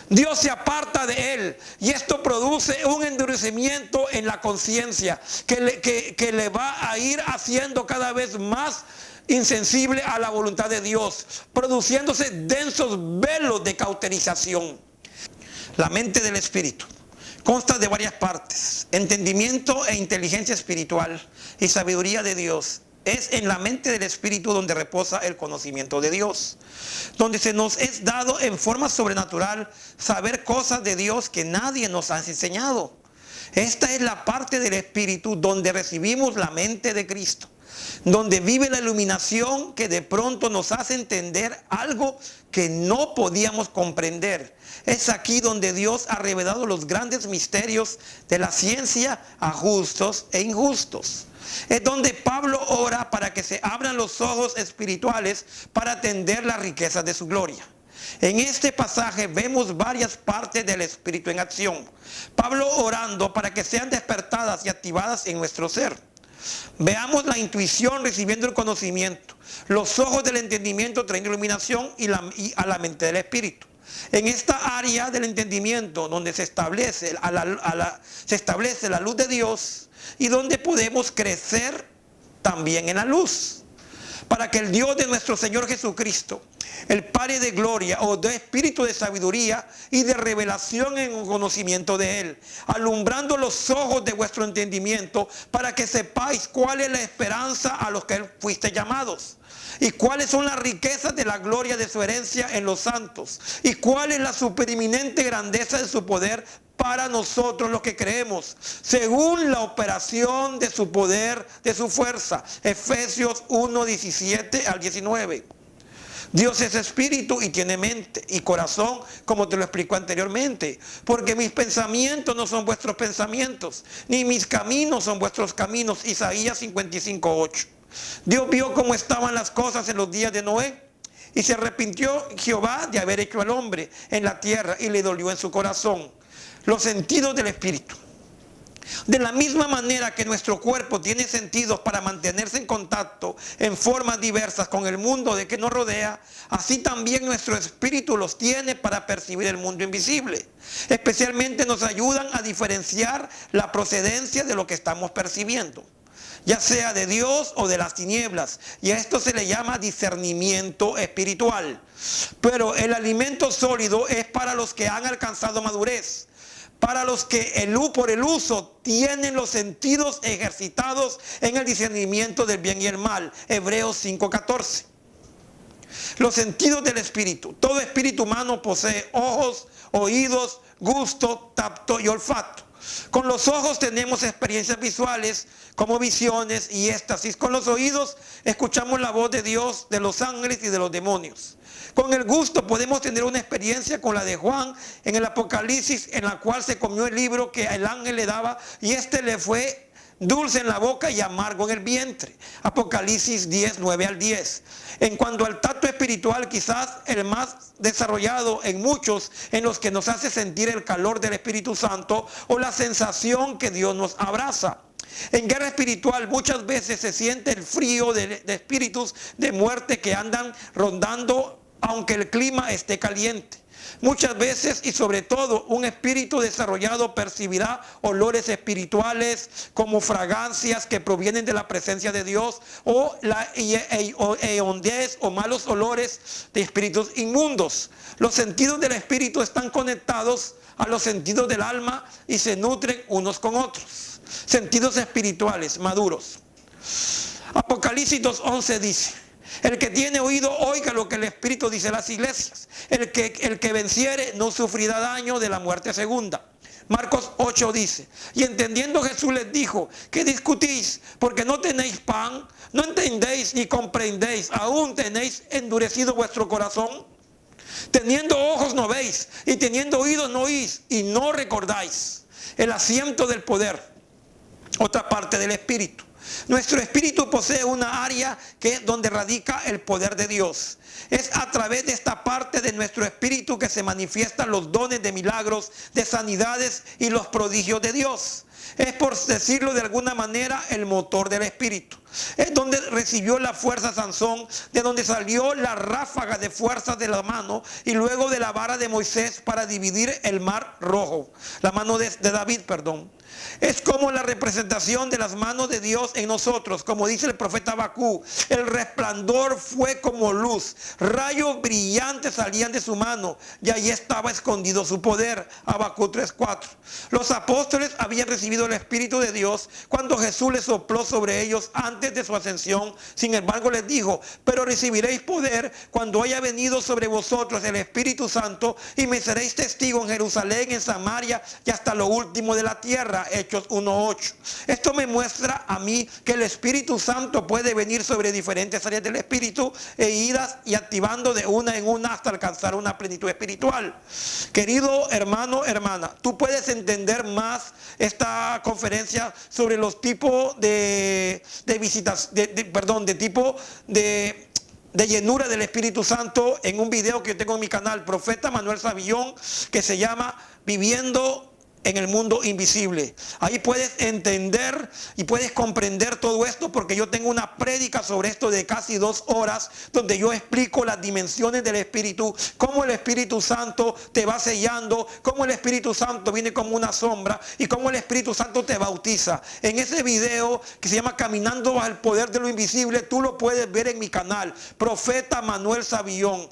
Dios se aparta de él, y esto produce un endurecimiento en la conciencia que le va a ir haciendo cada vez más insensible a la voluntad de Dios, produciéndose densos velos de cauterización. La mente del espíritu consta de varias partes: entendimiento e inteligencia espiritual y sabiduría de Dios. Es en la mente del espíritu donde reposa el conocimiento de Dios, donde se nos es dado en forma sobrenatural saber cosas de Dios que nadie nos ha enseñado. Esta es la parte del espíritu donde recibimos la mente de Cristo, donde vive la iluminación que de pronto nos hace entender algo que no podíamos comprender. Es aquí donde Dios ha revelado los grandes misterios de la ciencia a justos e injustos. Es donde Pablo ora para que se abran los ojos espirituales para atender las riquezas de su gloria. En este pasaje vemos varias partes del Espíritu en acción. Pablo orando para que sean despertadas y activadas en nuestro ser. Veamos la intuición recibiendo el conocimiento, los ojos del entendimiento trayendo iluminación y a la mente del Espíritu. En esta área del entendimiento donde se establece la luz de Dios, y donde podemos crecer también en la luz, para que el Dios de nuestro Señor Jesucristo, el Padre de gloria, os dé espíritu de sabiduría y de revelación en el conocimiento de Él, alumbrando los ojos de vuestro entendimiento, para que sepáis cuál es la esperanza a los que fuiste llamados, y cuáles son las riquezas de la gloria de su herencia en los santos, y cuál es la supereminente grandeza de su poder para nosotros los que creemos, según la operación de su poder, de su fuerza. Efesios 1, 17 al 19. Dios es espíritu y tiene mente y corazón, como te lo explico anteriormente, porque mis pensamientos no son vuestros pensamientos, ni mis caminos son vuestros caminos. Isaías 55, 8. Dios vio cómo estaban las cosas en los días de Noé, y se arrepintió Jehová de haber hecho al hombre en la tierra, y le dolió en su corazón. Los sentidos del espíritu. De la misma manera que nuestro cuerpo tiene sentidos para mantenerse en contacto en formas diversas con el mundo de que nos rodea, así también nuestro espíritu los tiene para percibir el mundo invisible. Especialmente nos ayudan a diferenciar la procedencia de lo que estamos percibiendo, ya sea de Dios o de las tinieblas, y a esto se le llama discernimiento espiritual. Pero el alimento sólido es para los que han alcanzado madurez, para los que por el uso tienen los sentidos ejercitados en el discernimiento del bien y el mal. Hebreos 5:14. Los sentidos del espíritu. Todo espíritu humano posee ojos, oídos, gusto, tacto y olfato. Con los ojos tenemos experiencias visuales como visiones y éxtasis. Con los oídos escuchamos la voz de Dios, de los ángeles y de los demonios. Con el gusto podemos tener una experiencia con la de Juan en el Apocalipsis, en la cual se comió el libro que el ángel le daba, y este le fue dulce en la boca y amargo en el vientre. Apocalipsis 10, 9 al 10. En cuanto al tacto espiritual, quizás el más desarrollado en muchos, en los que nos hace sentir el calor del Espíritu Santo o la sensación que Dios nos abraza. En guerra espiritual muchas veces se siente el frío de espíritus de muerte que andan rondando aunque el clima esté caliente. Muchas veces y sobre todo un espíritu desarrollado percibirá olores espirituales como fragancias que provienen de la presencia de Dios o la hondez o malos olores de espíritus inmundos. Los sentidos del espíritu están conectados a los sentidos del alma y se nutren unos con otros. Sentidos espirituales maduros. Apocalipsis 2:11 dice: el que tiene oído, oiga lo que el Espíritu dice a las iglesias. El que venciere no sufrirá daño de la muerte segunda. Marcos 8 dice: y entendiendo Jesús les dijo: ¿qué discutís? Porque no tenéis pan, no entendéis ni comprendéis, aún tenéis endurecido vuestro corazón. Teniendo ojos no veis, y teniendo oídos no oís, y no recordáis. El asiento del poder, otra parte del Espíritu. Nuestro espíritu posee una área que es donde radica el poder de Dios. Es a través de esta parte de nuestro espíritu que se manifiestan los dones de milagros, de sanidades y los prodigios de Dios. Es, por decirlo de alguna manera, el motor del espíritu. Es donde recibió la fuerza Sansón, de donde salió la ráfaga de fuerza de la mano y luego de la vara de Moisés para dividir el mar rojo. La mano de David, perdón. Es como la representación de las manos de Dios en nosotros, como dice el profeta Habacuc. El resplandor fue como luz, rayos brillantes salían de su mano y allí estaba escondido su poder. Habacuc 3:4. Los apóstoles habían recibido el Espíritu de Dios cuando Jesús les sopló sobre ellos antes de su ascensión. Sin embargo les dijo: pero recibiréis poder cuando haya venido sobre vosotros el Espíritu Santo y me seréis testigo en Jerusalén, en Samaria y hasta lo último de la tierra. Hechos 1:8. Esto me muestra a mí que el Espíritu Santo puede venir sobre diferentes áreas del Espíritu e irlas y activando de una en una hasta alcanzar una plenitud espiritual. Querido hermano, hermana, tú puedes entender más esta conferencia sobre los tipos de llenura del Espíritu Santo en un video que yo tengo en mi canal, Profeta Manuel Savillón, que se llama Viviendo en el Mundo Invisible. Ahí puedes entender y puedes comprender todo esto, porque yo tengo una prédica sobre esto de casi 2 horas donde yo explico las dimensiones del Espíritu, cómo el Espíritu Santo te va sellando, cómo el Espíritu Santo viene como una sombra y cómo el Espíritu Santo te bautiza. En ese video que se llama Caminando bajo el poder de lo invisible, tú lo puedes ver en mi canal, Profeta Manuel Savillón.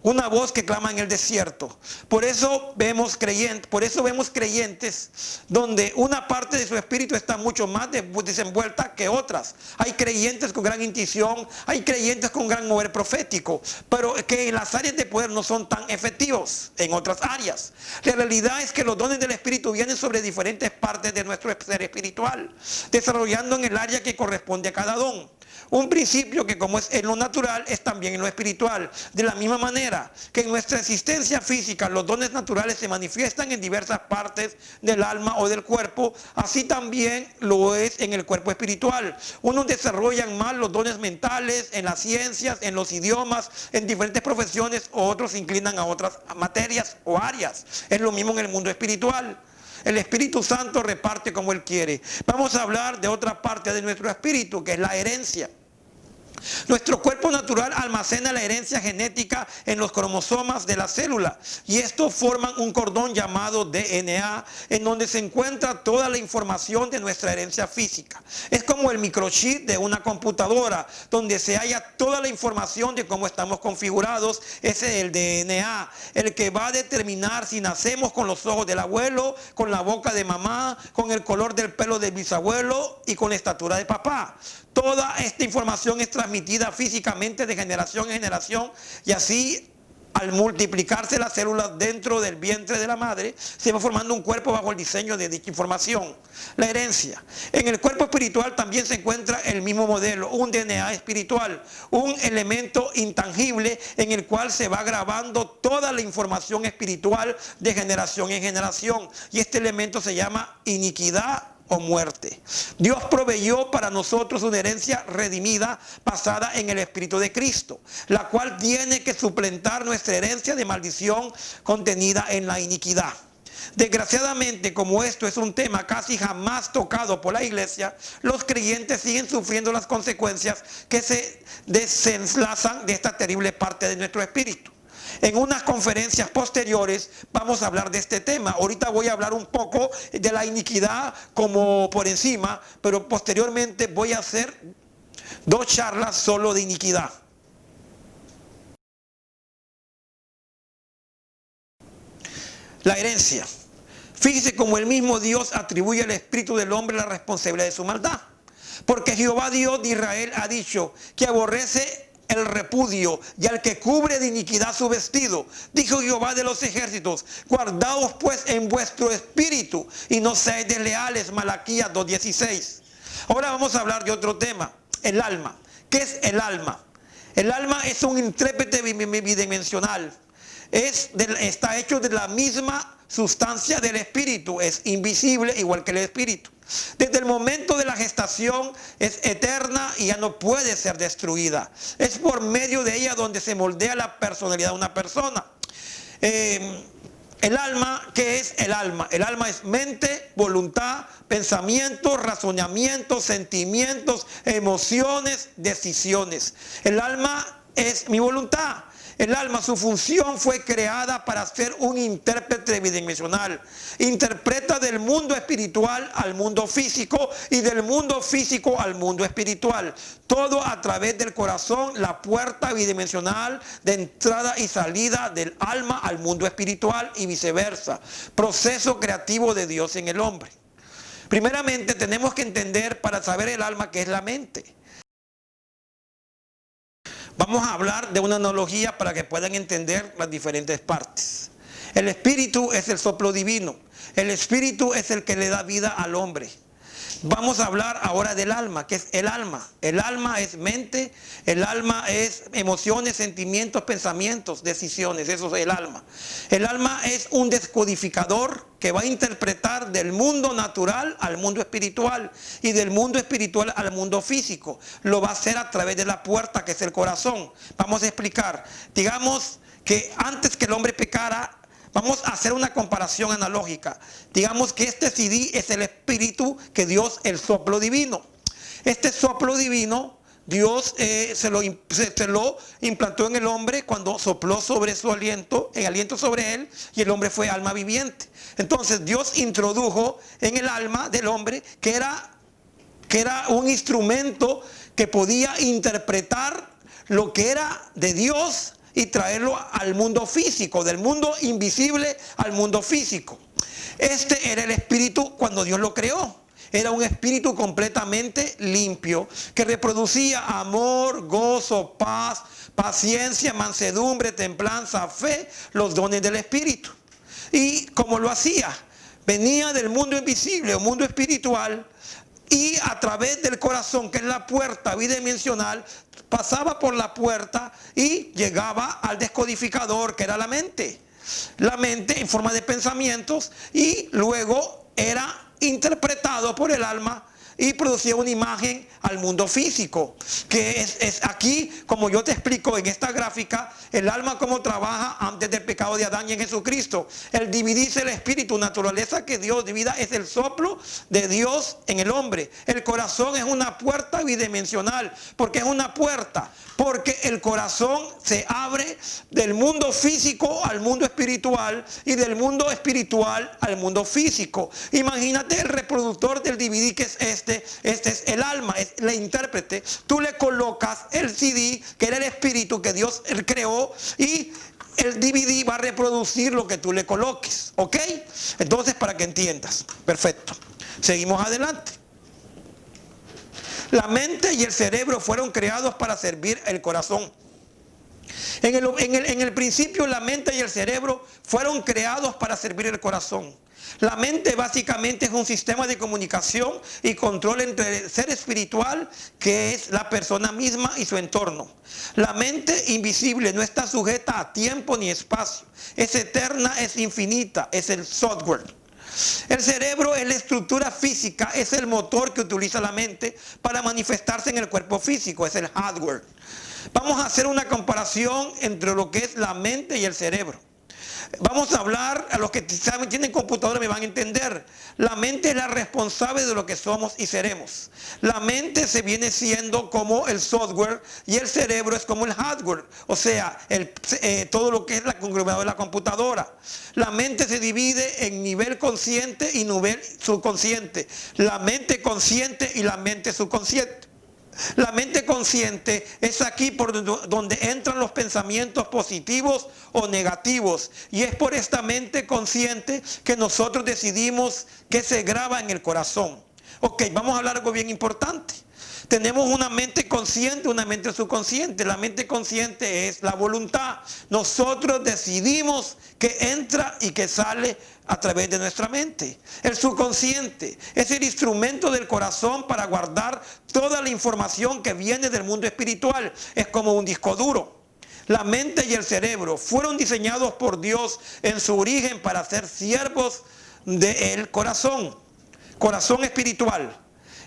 Una voz que clama en el desierto. Por eso vemos creyentes donde una parte de su espíritu está mucho más desenvuelta que otras. Hay creyentes con gran intuición, hay creyentes con gran mover profético, pero que en las áreas de poder no son tan efectivos en otras áreas. La realidad es que los dones del Espíritu vienen sobre diferentes partes de nuestro ser espiritual, desarrollando en el área que corresponde a cada don. Un principio que, como es en lo natural, es también en lo espiritual. De la misma manera que en nuestra existencia física los dones naturales se manifiestan en diversas partes del alma o del cuerpo, así también lo es en el cuerpo espiritual. Unos desarrollan más los dones mentales en las ciencias, en los idiomas, en diferentes profesiones, otros se inclinan a otras materias o áreas. Es lo mismo en el mundo espiritual. El Espíritu Santo reparte como Él quiere. Vamos a hablar de otra parte de nuestro espíritu, que es la herencia. Nuestro cuerpo natural almacena la herencia genética en los cromosomas de la célula, y estos forman un cordón llamado DNA, en donde se encuentra toda la información de nuestra herencia física. Es como el microchip de una computadora, donde se halla toda la información de cómo estamos configurados. Ese es el DNA, el que va a determinar si nacemos con los ojos del abuelo, con la boca de mamá, con el color del pelo del bisabuelo y con la estatura de papá. Toda esta información es transmitida físicamente de generación en generación, y así, al multiplicarse las células dentro del vientre de la madre, se va formando un cuerpo bajo el diseño de dicha información. La herencia. En el cuerpo espiritual también se encuentra el mismo modelo, un DNA espiritual, un elemento intangible en el cual se va grabando toda la información espiritual de generación en generación, y este elemento se llama iniquidad o muerte. Dios proveyó para nosotros una herencia redimida basada en el Espíritu de Cristo, la cual tiene que suplentar nuestra herencia de maldición contenida en la iniquidad. Desgraciadamente, como esto es un tema casi jamás tocado por la iglesia, los creyentes siguen sufriendo las consecuencias que se desenlazan de esta terrible parte de nuestro espíritu. En unas conferencias posteriores vamos a hablar de este tema. Ahorita voy a hablar un poco de la iniquidad como por encima, pero posteriormente voy a hacer 2 charlas solo de iniquidad. La herencia. Fíjese cómo el mismo Dios atribuye al espíritu del hombre la responsabilidad de su maldad. Porque Jehová Dios de Israel ha dicho que aborrece el repudio y al que cubre de iniquidad su vestido. Dijo Jehová de los ejércitos: guardaos pues en vuestro espíritu y no seáis desleales. Malaquías 2:16. Ahora vamos a hablar de otro tema, el alma. ¿Qué es el alma? El alma es un intérprete bidimensional. Está hecho de la misma sustancia del espíritu, es invisible igual que el espíritu. Desde el momento de la gestación es eterna y ya no puede ser destruida. Es por medio de ella donde se moldea la personalidad de una persona. El alma, ¿qué es el alma? El alma es mente, voluntad, pensamientos, razonamientos, sentimientos, emociones, decisiones. El alma es mi voluntad. El alma, su función fue creada para ser un intérprete bidimensional. Interpreta del mundo espiritual al mundo físico y del mundo físico al mundo espiritual. Todo a través del corazón, la puerta bidimensional de entrada y salida del alma al mundo espiritual y viceversa. Proceso creativo de Dios en el hombre. Primeramente tenemos que entender para saber el alma que es la mente. Vamos a hablar de una analogía para que puedan entender las diferentes partes. El espíritu es el soplo divino. El espíritu es el que le da vida al hombre. Vamos a hablar ahora del alma, que es el alma. El alma es mente, el alma es emociones, sentimientos, pensamientos, decisiones. Eso es el alma. El alma es un descodificador que va a interpretar del mundo natural al mundo espiritual y del mundo espiritual al mundo físico. Lo va a hacer a través de la puerta que es el corazón. Vamos a explicar. Digamos que antes que el hombre pecara, vamos a hacer una comparación analógica. Digamos que este CD es el espíritu que Dios, el soplo divino. Este soplo divino, Dios se lo implantó en el hombre cuando sopló sobre su aliento, el aliento sobre él, y el hombre fue alma viviente. Entonces Dios introdujo en el alma del hombre que era un instrumento que podía interpretar lo que era de Dios y traerlo al mundo físico, del mundo invisible al mundo físico. Este era el espíritu cuando Dios lo creó. Era un espíritu completamente limpio que reproducía amor, gozo, paz, paciencia, mansedumbre, templanza, fe, los dones del espíritu. ¿Y cómo lo hacía? Venía del mundo invisible o mundo espiritual y a través del corazón, que es la puerta bidimensional, pasaba por la puerta y llegaba al descodificador, que era la mente. La mente en forma de pensamientos, y luego era interpretado por el alma y producía una imagen al mundo físico, que es aquí, como yo te explico en esta gráfica, el alma como trabaja antes del pecado de Adán y en Jesucristo. El dividirse el espíritu, naturaleza que Dios divida, es el soplo de Dios en el hombre. El corazón es una puerta bidimensional. ¿Por qué es una puerta? Porque el corazón se abre del mundo físico al mundo espiritual y del mundo espiritual al mundo físico. Imagínate el reproductor del DVD, que es este es el alma, es la intérprete. Tú le colocas el CD, que era el espíritu que Dios creó, y el DVD va a reproducir lo que tú le coloques. ¿Ok? Entonces, para que entiendas. Perfecto. Seguimos adelante. La mente y el cerebro fueron creados para servir el corazón. En el principio, la mente y el cerebro fueron creados para servir el corazón. La mente básicamente es un sistema de comunicación y control entre el ser espiritual, que es la persona misma, y su entorno. La mente invisible no está sujeta a tiempo ni espacio. Es eterna, es infinita, es el software. El cerebro es la estructura física, es el motor que utiliza la mente para manifestarse en el cuerpo físico, es el hardware. Vamos a hacer una comparación entre lo que es la mente y el cerebro. Vamos a hablar, a los que saben, tienen computadora me van a entender. La mente es la responsable de lo que somos y seremos. La mente se viene siendo como el software y el cerebro es como el hardware. O sea, todo lo que es la conglomerado de la computadora. La mente se divide en nivel consciente y nivel subconsciente. La mente consciente y la mente subconsciente. La mente consciente es aquí por donde entran los pensamientos positivos o negativos. Y es por esta mente consciente que nosotros decidimos que se graba en el corazón. Ok, vamos a hablar de algo bien importante. Tenemos una mente consciente, una mente subconsciente. La mente consciente es la voluntad. Nosotros decidimos que entra y que sale a través de nuestra mente. El subconsciente es el instrumento del corazón para guardar toda la información que viene del mundo espiritual. Es como un disco duro. La mente y el cerebro fueron diseñados por Dios en su origen para ser siervos del corazón. Corazón espiritual.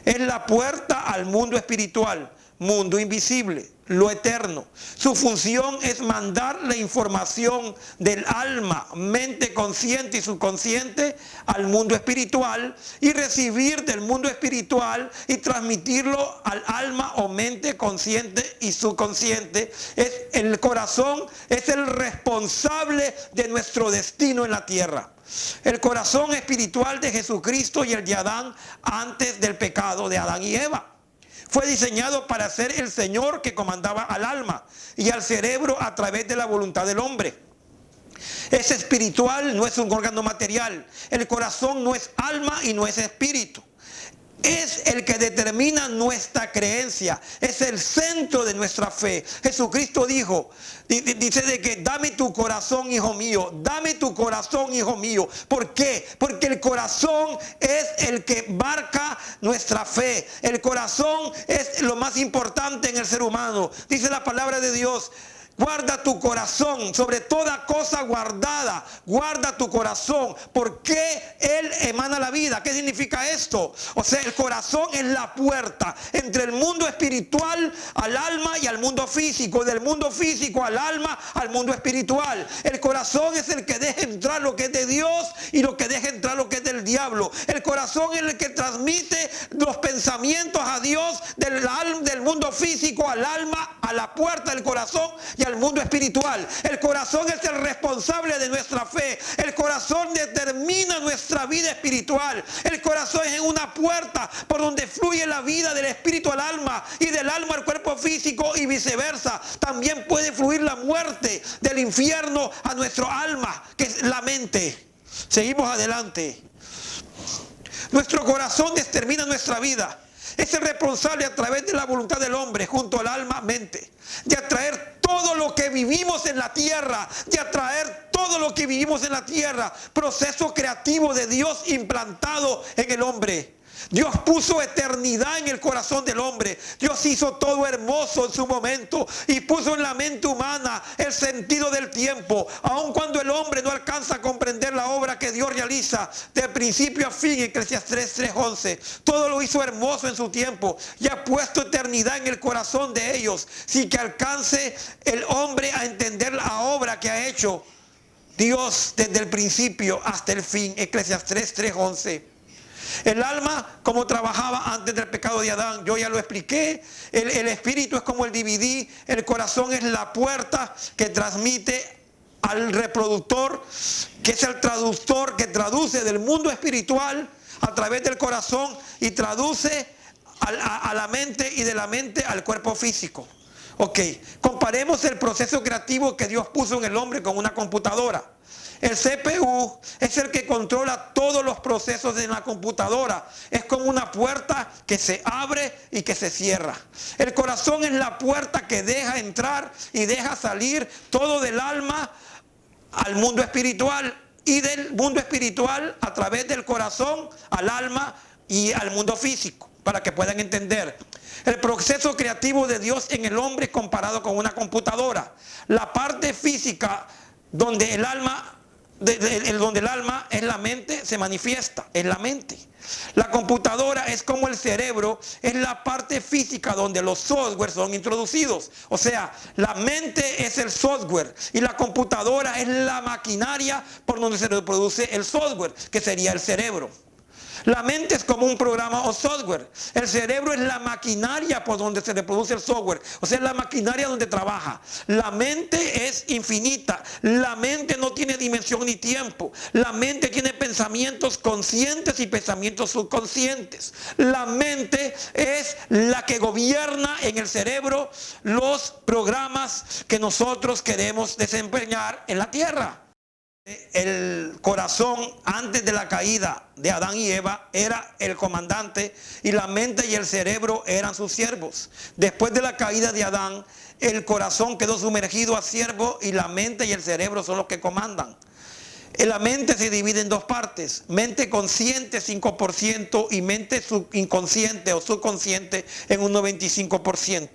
Es la puerta al mundo espiritual, mundo invisible, lo eterno. Su función es mandar la información del alma, mente consciente y subconsciente al mundo espiritual y recibir del mundo espiritual y transmitirlo al alma o mente consciente y subconsciente. El corazón es el responsable de nuestro destino en la tierra. El corazón espiritual de Jesucristo y el de Adán antes del pecado de Adán y Eva. Fue diseñado para ser el Señor que comandaba al alma y al cerebro a través de la voluntad del hombre. Es espiritual, no es un órgano material. El corazón no es alma y no es espíritu. Es el que determina nuestra creencia. Es el centro de nuestra fe. Jesucristo dice de que dame tu corazón, hijo mío. Dame tu corazón, hijo mío. ¿Por qué? Porque el corazón es el que marca nuestra fe. El corazón es lo más importante en el ser humano. Dice la palabra de Dios. Guarda tu corazón, sobre toda cosa guardada, guarda tu corazón, porque Él emana la vida. ¿Qué significa esto? O sea, el corazón es la puerta entre el mundo espiritual al alma y al mundo físico, del mundo físico al alma, al mundo espiritual. El corazón es el que deja entrar lo que es de Dios y lo que deja entrar lo que es del diablo. El corazón es el que transmite los pensamientos a Dios del mundo físico al alma, a la puerta del corazón y al mundo espiritual. El corazón es el responsable de nuestra fe. El corazón determina nuestra vida espiritual. El corazón es una puerta por donde fluye la vida del espíritu al alma y del alma al cuerpo físico y viceversa. También puede fluir la muerte del infierno a nuestro alma, que es la mente. Seguimos adelante. Nuestro corazón determina nuestra vida. Es el responsable a través de la voluntad del hombre junto al alma, mente, de atraer todo lo que vivimos en la tierra, proceso creativo de Dios implantado en el hombre. Dios puso eternidad en el corazón del hombre. Dios hizo todo hermoso en su momento y puso en la mente humana el sentido del tiempo. Aun cuando el hombre no alcanza a comprender la obra que Dios realiza de principio a fin, Eclesiastés 3:11, todo lo hizo hermoso en su tiempo y ha puesto eternidad en el corazón de ellos, sin que alcance el hombre a entender la obra que ha hecho Dios desde el principio hasta el fin. Eclesiastés 3:11. El alma, como trabajaba antes del pecado de Adán, yo ya lo expliqué. El espíritu es como el DVD. El corazón es la puerta que transmite al reproductor, que es el traductor que traduce del mundo espiritual a través del corazón y traduce a la mente y de la mente al cuerpo físico. Ok, comparemos el proceso creativo que Dios puso en el hombre con una computadora. El CPU es el que controla todos los procesos en la computadora. Es como una puerta que se abre y que se cierra. El corazón es la puerta que deja entrar y deja salir todo del alma al mundo espiritual y del mundo espiritual a través del corazón al alma y al mundo físico, para que puedan entender. El proceso creativo de Dios en el hombre es comparado con una computadora. La parte física donde el alma donde el alma es la mente, se manifiesta en la mente. La computadora es como el cerebro, es la parte física donde los software son introducidos. O sea, la mente es el software y la computadora es la maquinaria por donde se reproduce el software, que sería el cerebro. La mente es como un programa o software. El cerebro es la maquinaria por donde se reproduce el software. O sea, es la maquinaria donde trabaja. La mente es infinita. La mente no tiene dimensión ni tiempo. La mente tiene pensamientos conscientes y pensamientos subconscientes. La mente es la que gobierna en el cerebro los programas que nosotros queremos desempeñar en la tierra. El corazón antes de la caída de Adán y Eva era el comandante y la mente y el cerebro eran sus siervos. Después de la caída de Adán, el corazón quedó sumergido a siervo y la mente y el cerebro son los que comandan. La mente se divide en dos partes: mente consciente 5% y mente inconsciente o subconsciente en un 95%.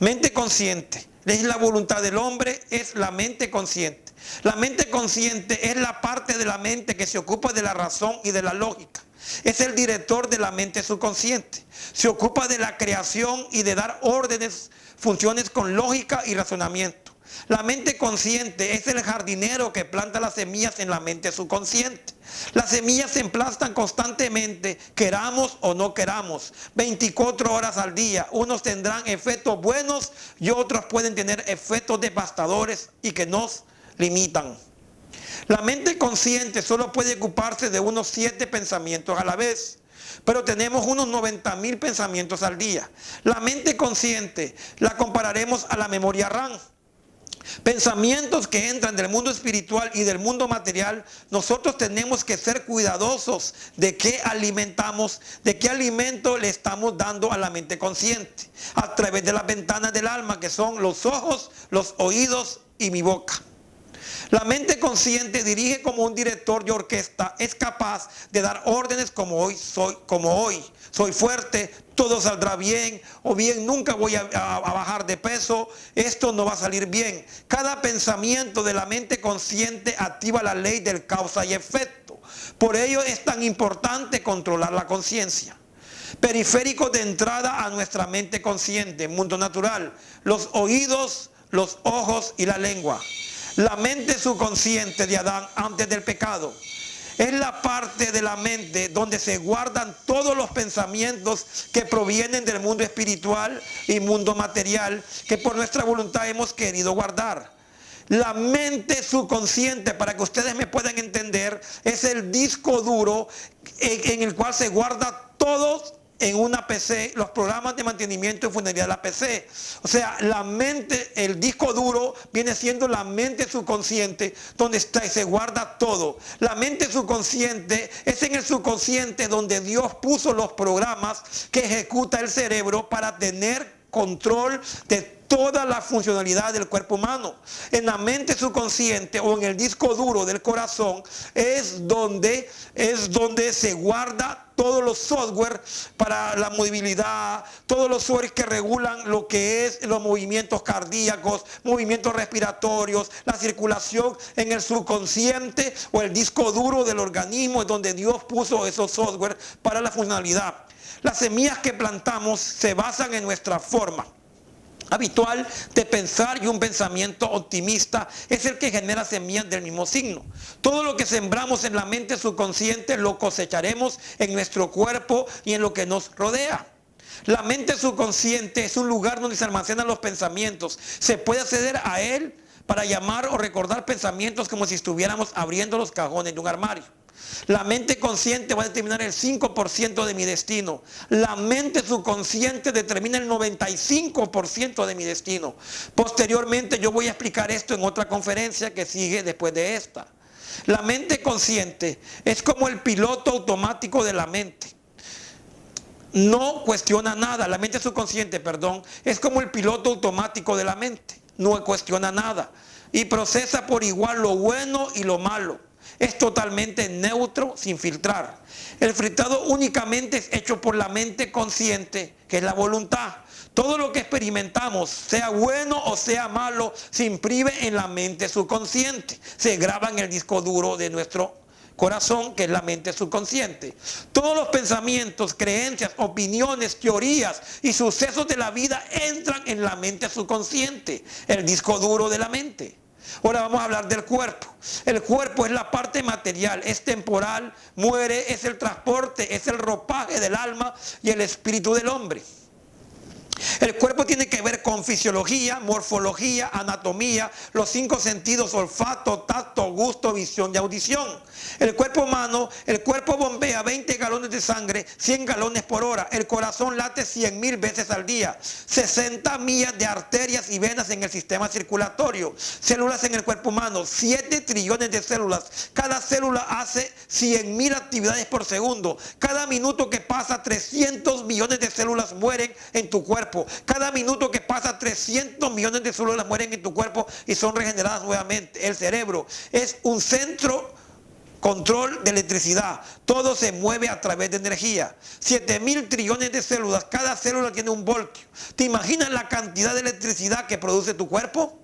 Mente consciente es la voluntad del hombre, es la mente consciente. La mente consciente es la parte de la mente que se ocupa de la razón y de la lógica. Es el director de la mente subconsciente. Se ocupa de la creación y de dar órdenes, funciones con lógica y razonamiento. La mente consciente es el jardinero que planta las semillas en la mente subconsciente. Las semillas se emplastan constantemente, queramos o no queramos, 24 horas al día. Unos tendrán efectos buenos y otros pueden tener efectos devastadores y que nos limitan. La mente consciente solo puede ocuparse de unos 7 pensamientos a la vez, pero tenemos unos 90,000 pensamientos al día. La mente consciente la compararemos a la memoria RAM. Pensamientos que entran del mundo espiritual y del mundo material. Nosotros tenemos que ser cuidadosos de qué alimentamos, de qué alimento le estamos dando a la mente consciente, a través de las ventanas del alma, que son los ojos, los oídos y mi boca. La mente consciente dirige como un director de orquesta, es capaz de dar órdenes como hoy soy fuerte, todo saldrá bien, o bien nunca voy a bajar de peso, esto no va a salir bien. Cada pensamiento de la mente consciente activa la ley del causa y efecto. Por ello es tan importante controlar la conciencia. Periféricos de entrada a nuestra mente consciente, mundo natural: los oídos, los ojos y la lengua. La mente subconsciente de Adán antes del pecado es la parte de la mente donde se guardan todos los pensamientos que provienen del mundo espiritual y mundo material que por nuestra voluntad hemos querido guardar. La mente subconsciente, para que ustedes me puedan entender, es el disco duro en el cual se guarda todos en una PC, los programas de mantenimiento y funcionalidad de la PC. O sea, la mente, el disco duro viene siendo la mente subconsciente, donde está y se guarda todo. La mente subconsciente es en el subconsciente donde Dios puso los programas que ejecuta el cerebro para tener control de toda la funcionalidad del cuerpo humano. En la mente subconsciente o en el disco duro del corazón es donde se guarda todos los software para la movilidad, todos los software que regulan lo que es los movimientos cardíacos, movimientos respiratorios, la circulación en el subconsciente o el disco duro del organismo, es donde Dios puso esos software para la funcionalidad. Las semillas que plantamos se basan en nuestra forma habitual de pensar, y un pensamiento optimista es el que genera semillas del mismo signo. Todo lo que sembramos en la mente subconsciente lo cosecharemos en nuestro cuerpo y en lo que nos rodea. La mente subconsciente es un lugar donde se almacenan los pensamientos. Se puede acceder a él para llamar o recordar pensamientos como si estuviéramos abriendo los cajones de un armario. La mente consciente va a determinar el 5% de mi destino. La mente subconsciente determina el 95% de mi destino. Posteriormente yo voy a explicar esto en otra conferencia que sigue después de esta. La mente consciente es como el piloto automático de la mente. No cuestiona nada. La mente subconsciente, es como el piloto automático de la mente. No cuestiona nada. Y procesa por igual lo bueno y lo malo. Es totalmente neutro, sin filtrar. El filtrado únicamente es hecho por la mente consciente, que es la voluntad. Todo lo que experimentamos, sea bueno o sea malo, se imprime en la mente subconsciente. Se graba en el disco duro de nuestro corazón, que es la mente subconsciente. Todos los pensamientos, creencias, opiniones, teorías y sucesos de la vida entran en la mente subconsciente, el disco duro de la mente. Ahora vamos a hablar del cuerpo. El cuerpo es la parte material, es temporal, muere, es el transporte, es el ropaje del alma y el espíritu del hombre. El cuerpo tiene que ver con fisiología, morfología, anatomía, los 5 sentidos: olfato, tacto, gusto, visión y audición. El cuerpo humano, el cuerpo bombea 20 galones de sangre, 100 galones por hora. El corazón late 100.000 veces al día. 60 millas de arterias y venas en el sistema circulatorio. Células en el cuerpo humano, 7 trillones de células. Cada célula hace 100.000 actividades por segundo. Cada minuto que pasa, 300 millones de células mueren en tu cuerpo. Cada minuto que pasa, 300 millones de células mueren en tu cuerpo y son regeneradas nuevamente. El cerebro es un centro control de electricidad. Todo se mueve a través de energía. 7.000 trillones de células. Cada célula tiene un voltio. ¿Te imaginas la cantidad de electricidad que produce tu cuerpo?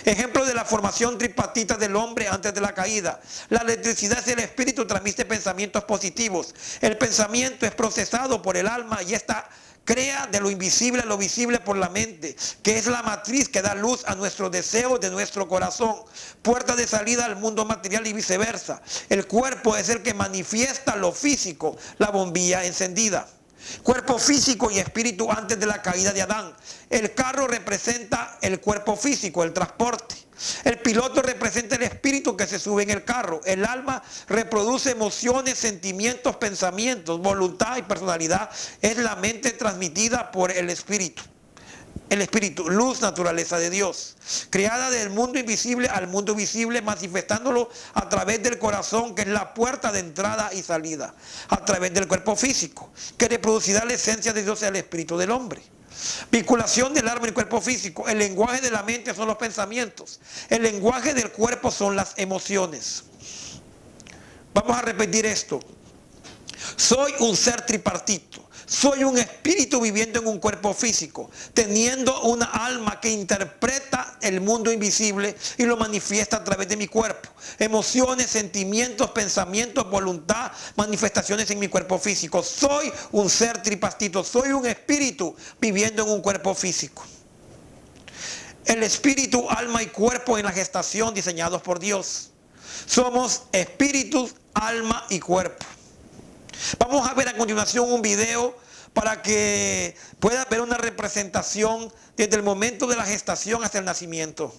Ejemplo de la formación tripartita del hombre antes de la caída. La electricidad es el espíritu, transmite pensamientos positivos. El pensamiento es procesado por el alma y esta crea de lo invisible lo visible por la mente, que es la matriz que da luz a nuestros deseos de nuestro corazón, puerta de salida al mundo material y viceversa. El cuerpo es el que manifiesta lo físico, la bombilla encendida. Cuerpo físico y espíritu antes de la caída de Adán. El carro representa el cuerpo físico, el transporte. El piloto representa el espíritu que se sube en el carro. El alma reproduce emociones, sentimientos, pensamientos, voluntad y personalidad. Es la mente transmitida por el espíritu. El espíritu, luz, naturaleza de Dios, creada del mundo invisible al mundo visible, manifestándolo a través del corazón, que es la puerta de entrada y salida, a través del cuerpo físico, que reproducirá la esencia de Dios y el espíritu del hombre. Vinculación del alma y el cuerpo físico. El lenguaje de la mente son los pensamientos. El lenguaje del cuerpo son las emociones. Vamos a repetir esto. Soy un ser tripartito. Soy un espíritu viviendo en un cuerpo físico, teniendo una alma que interpreta el mundo invisible y lo manifiesta a través de mi cuerpo. Emociones, sentimientos, pensamientos, voluntad, manifestaciones en mi cuerpo físico. Soy un ser tripartito, soy un espíritu viviendo en un cuerpo físico. El espíritu, alma y cuerpo en la gestación diseñados por Dios. Somos espíritus, alma y cuerpo. Vamos a ver a continuación un video para que pueda ver una representación desde el momento de la gestación hasta el nacimiento.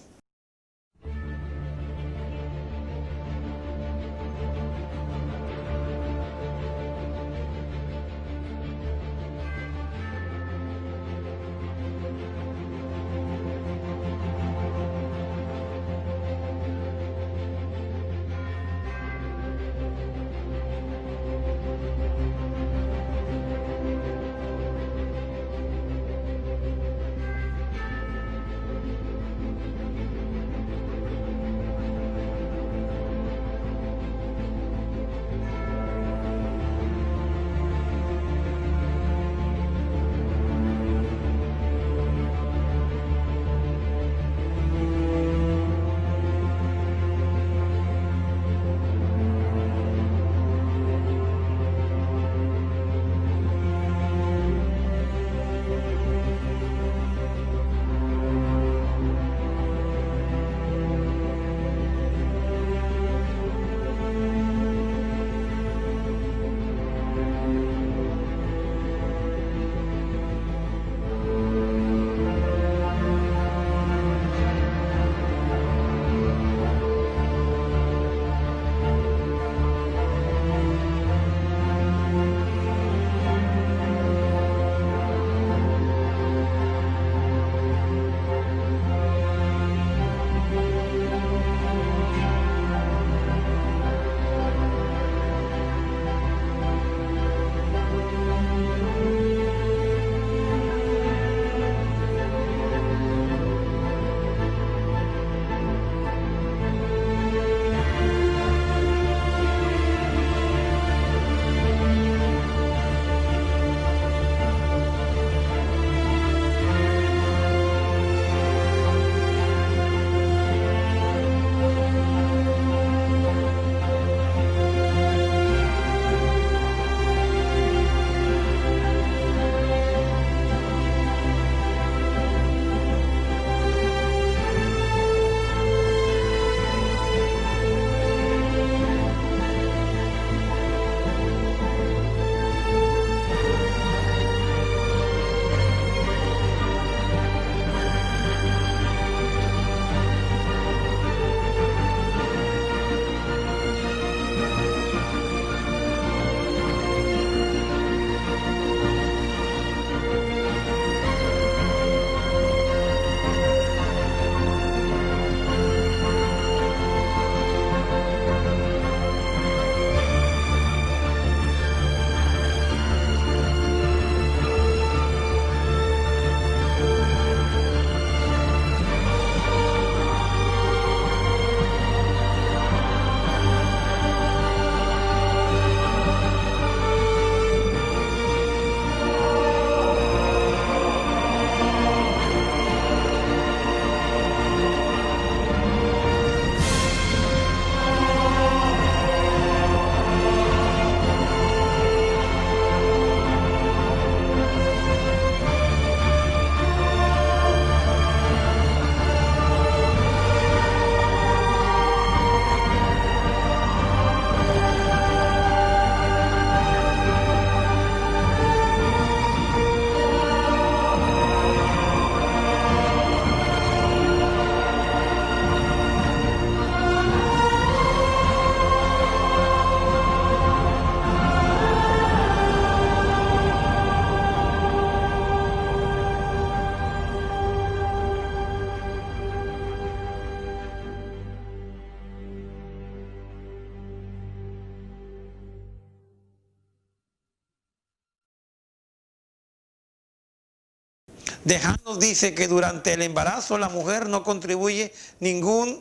Dejándonos dice que durante el embarazo la mujer no contribuye ninguna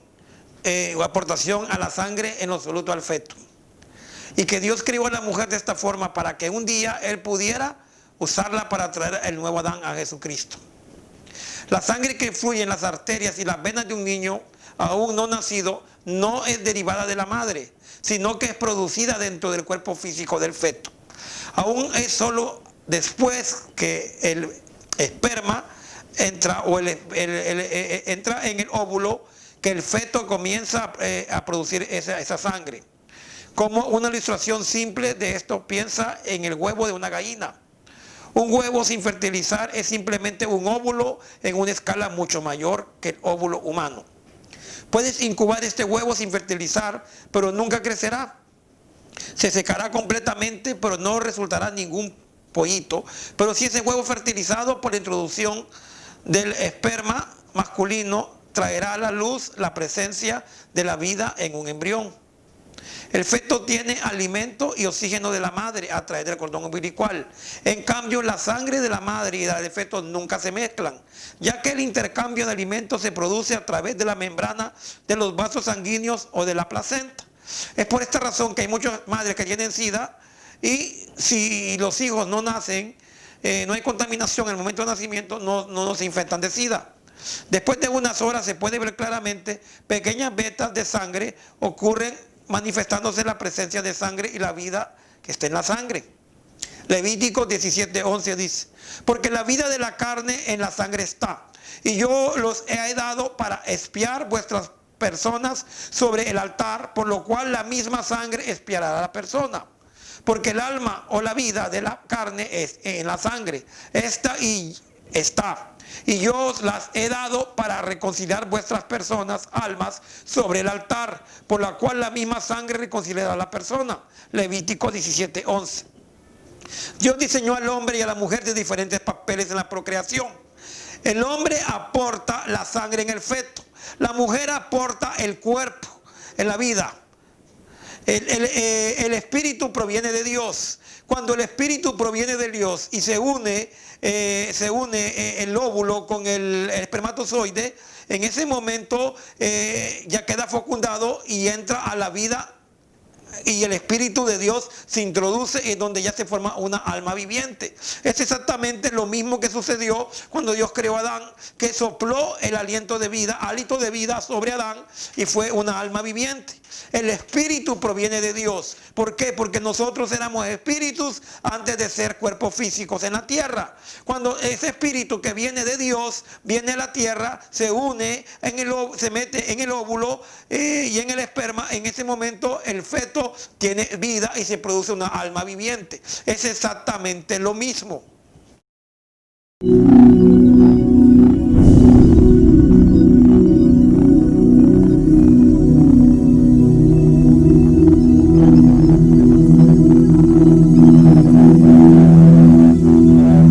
aportación a la sangre en lo absoluto al feto. Y que Dios crió a la mujer de esta forma para que un día Él pudiera usarla para traer el nuevo Adán a Jesucristo. La sangre que fluye en las arterias y las venas de un niño aún no nacido no es derivada de la madre, sino que es producida dentro del cuerpo físico del feto. Aún es solo después que el esperma entra en el óvulo que el feto comienza a producir esa sangre. Como una ilustración simple de esto, piensa en el huevo de una gallina. Un huevo sin fertilizar es simplemente un óvulo en una escala mucho mayor que el óvulo humano. Puedes incubar este huevo sin fertilizar, pero nunca crecerá. Se secará completamente, pero no resultará ningún pollito. Pero si ese huevo fertilizado por la introducción del esperma masculino, traerá a la luz la presencia de la vida en un embrión. El feto tiene alimento y oxígeno de la madre a través del cordón umbilical. En cambio, la sangre de la madre y la del feto nunca se mezclan, ya que el intercambio de alimentos se produce a través de la membrana de los vasos sanguíneos o de la placenta. Es por esta razón que hay muchas madres que tienen SIDA y si los hijos no nacen, no hay contaminación en el momento de nacimiento, no se infectan de SIDA. Después de unas horas se puede ver claramente pequeñas vetas de sangre ocurren manifestándose la presencia de sangre y la vida que está en la sangre. Levítico 17:11 dice: porque la vida de la carne en la sangre está, y yo los he dado para expiar vuestras personas sobre el altar, por lo cual la misma sangre expiará a la persona. Porque el alma o la vida de la carne es en la sangre, y yo os las he dado para reconciliar vuestras personas, almas, sobre el altar, por la cual la misma sangre reconciliará a la persona. Levítico 17:11. Dios diseñó al hombre y a la mujer de diferentes papeles en la procreación. El hombre aporta la sangre en el feto, la mujer aporta el cuerpo en la vida. El espíritu proviene de Dios. Cuando el espíritu proviene de Dios y se une el óvulo con el espermatozoide, en ese momento ya queda fecundado y entra a la vida, y el espíritu de Dios se introduce en donde ya se forma una alma viviente. Es exactamente lo mismo que sucedió cuando Dios creó a Adán, que sopló el aliento de vida, hálito de vida sobre Adán, y fue una alma viviente. El espíritu proviene de Dios. ¿Por qué? Porque nosotros éramos espíritus antes de ser cuerpos físicos en la tierra. Cuando ese espíritu que viene de Dios viene a la tierra, se une, se mete en el óvulo y en el esperma, en ese momento el feto tiene vida y se produce una alma viviente. Es exactamente lo mismo.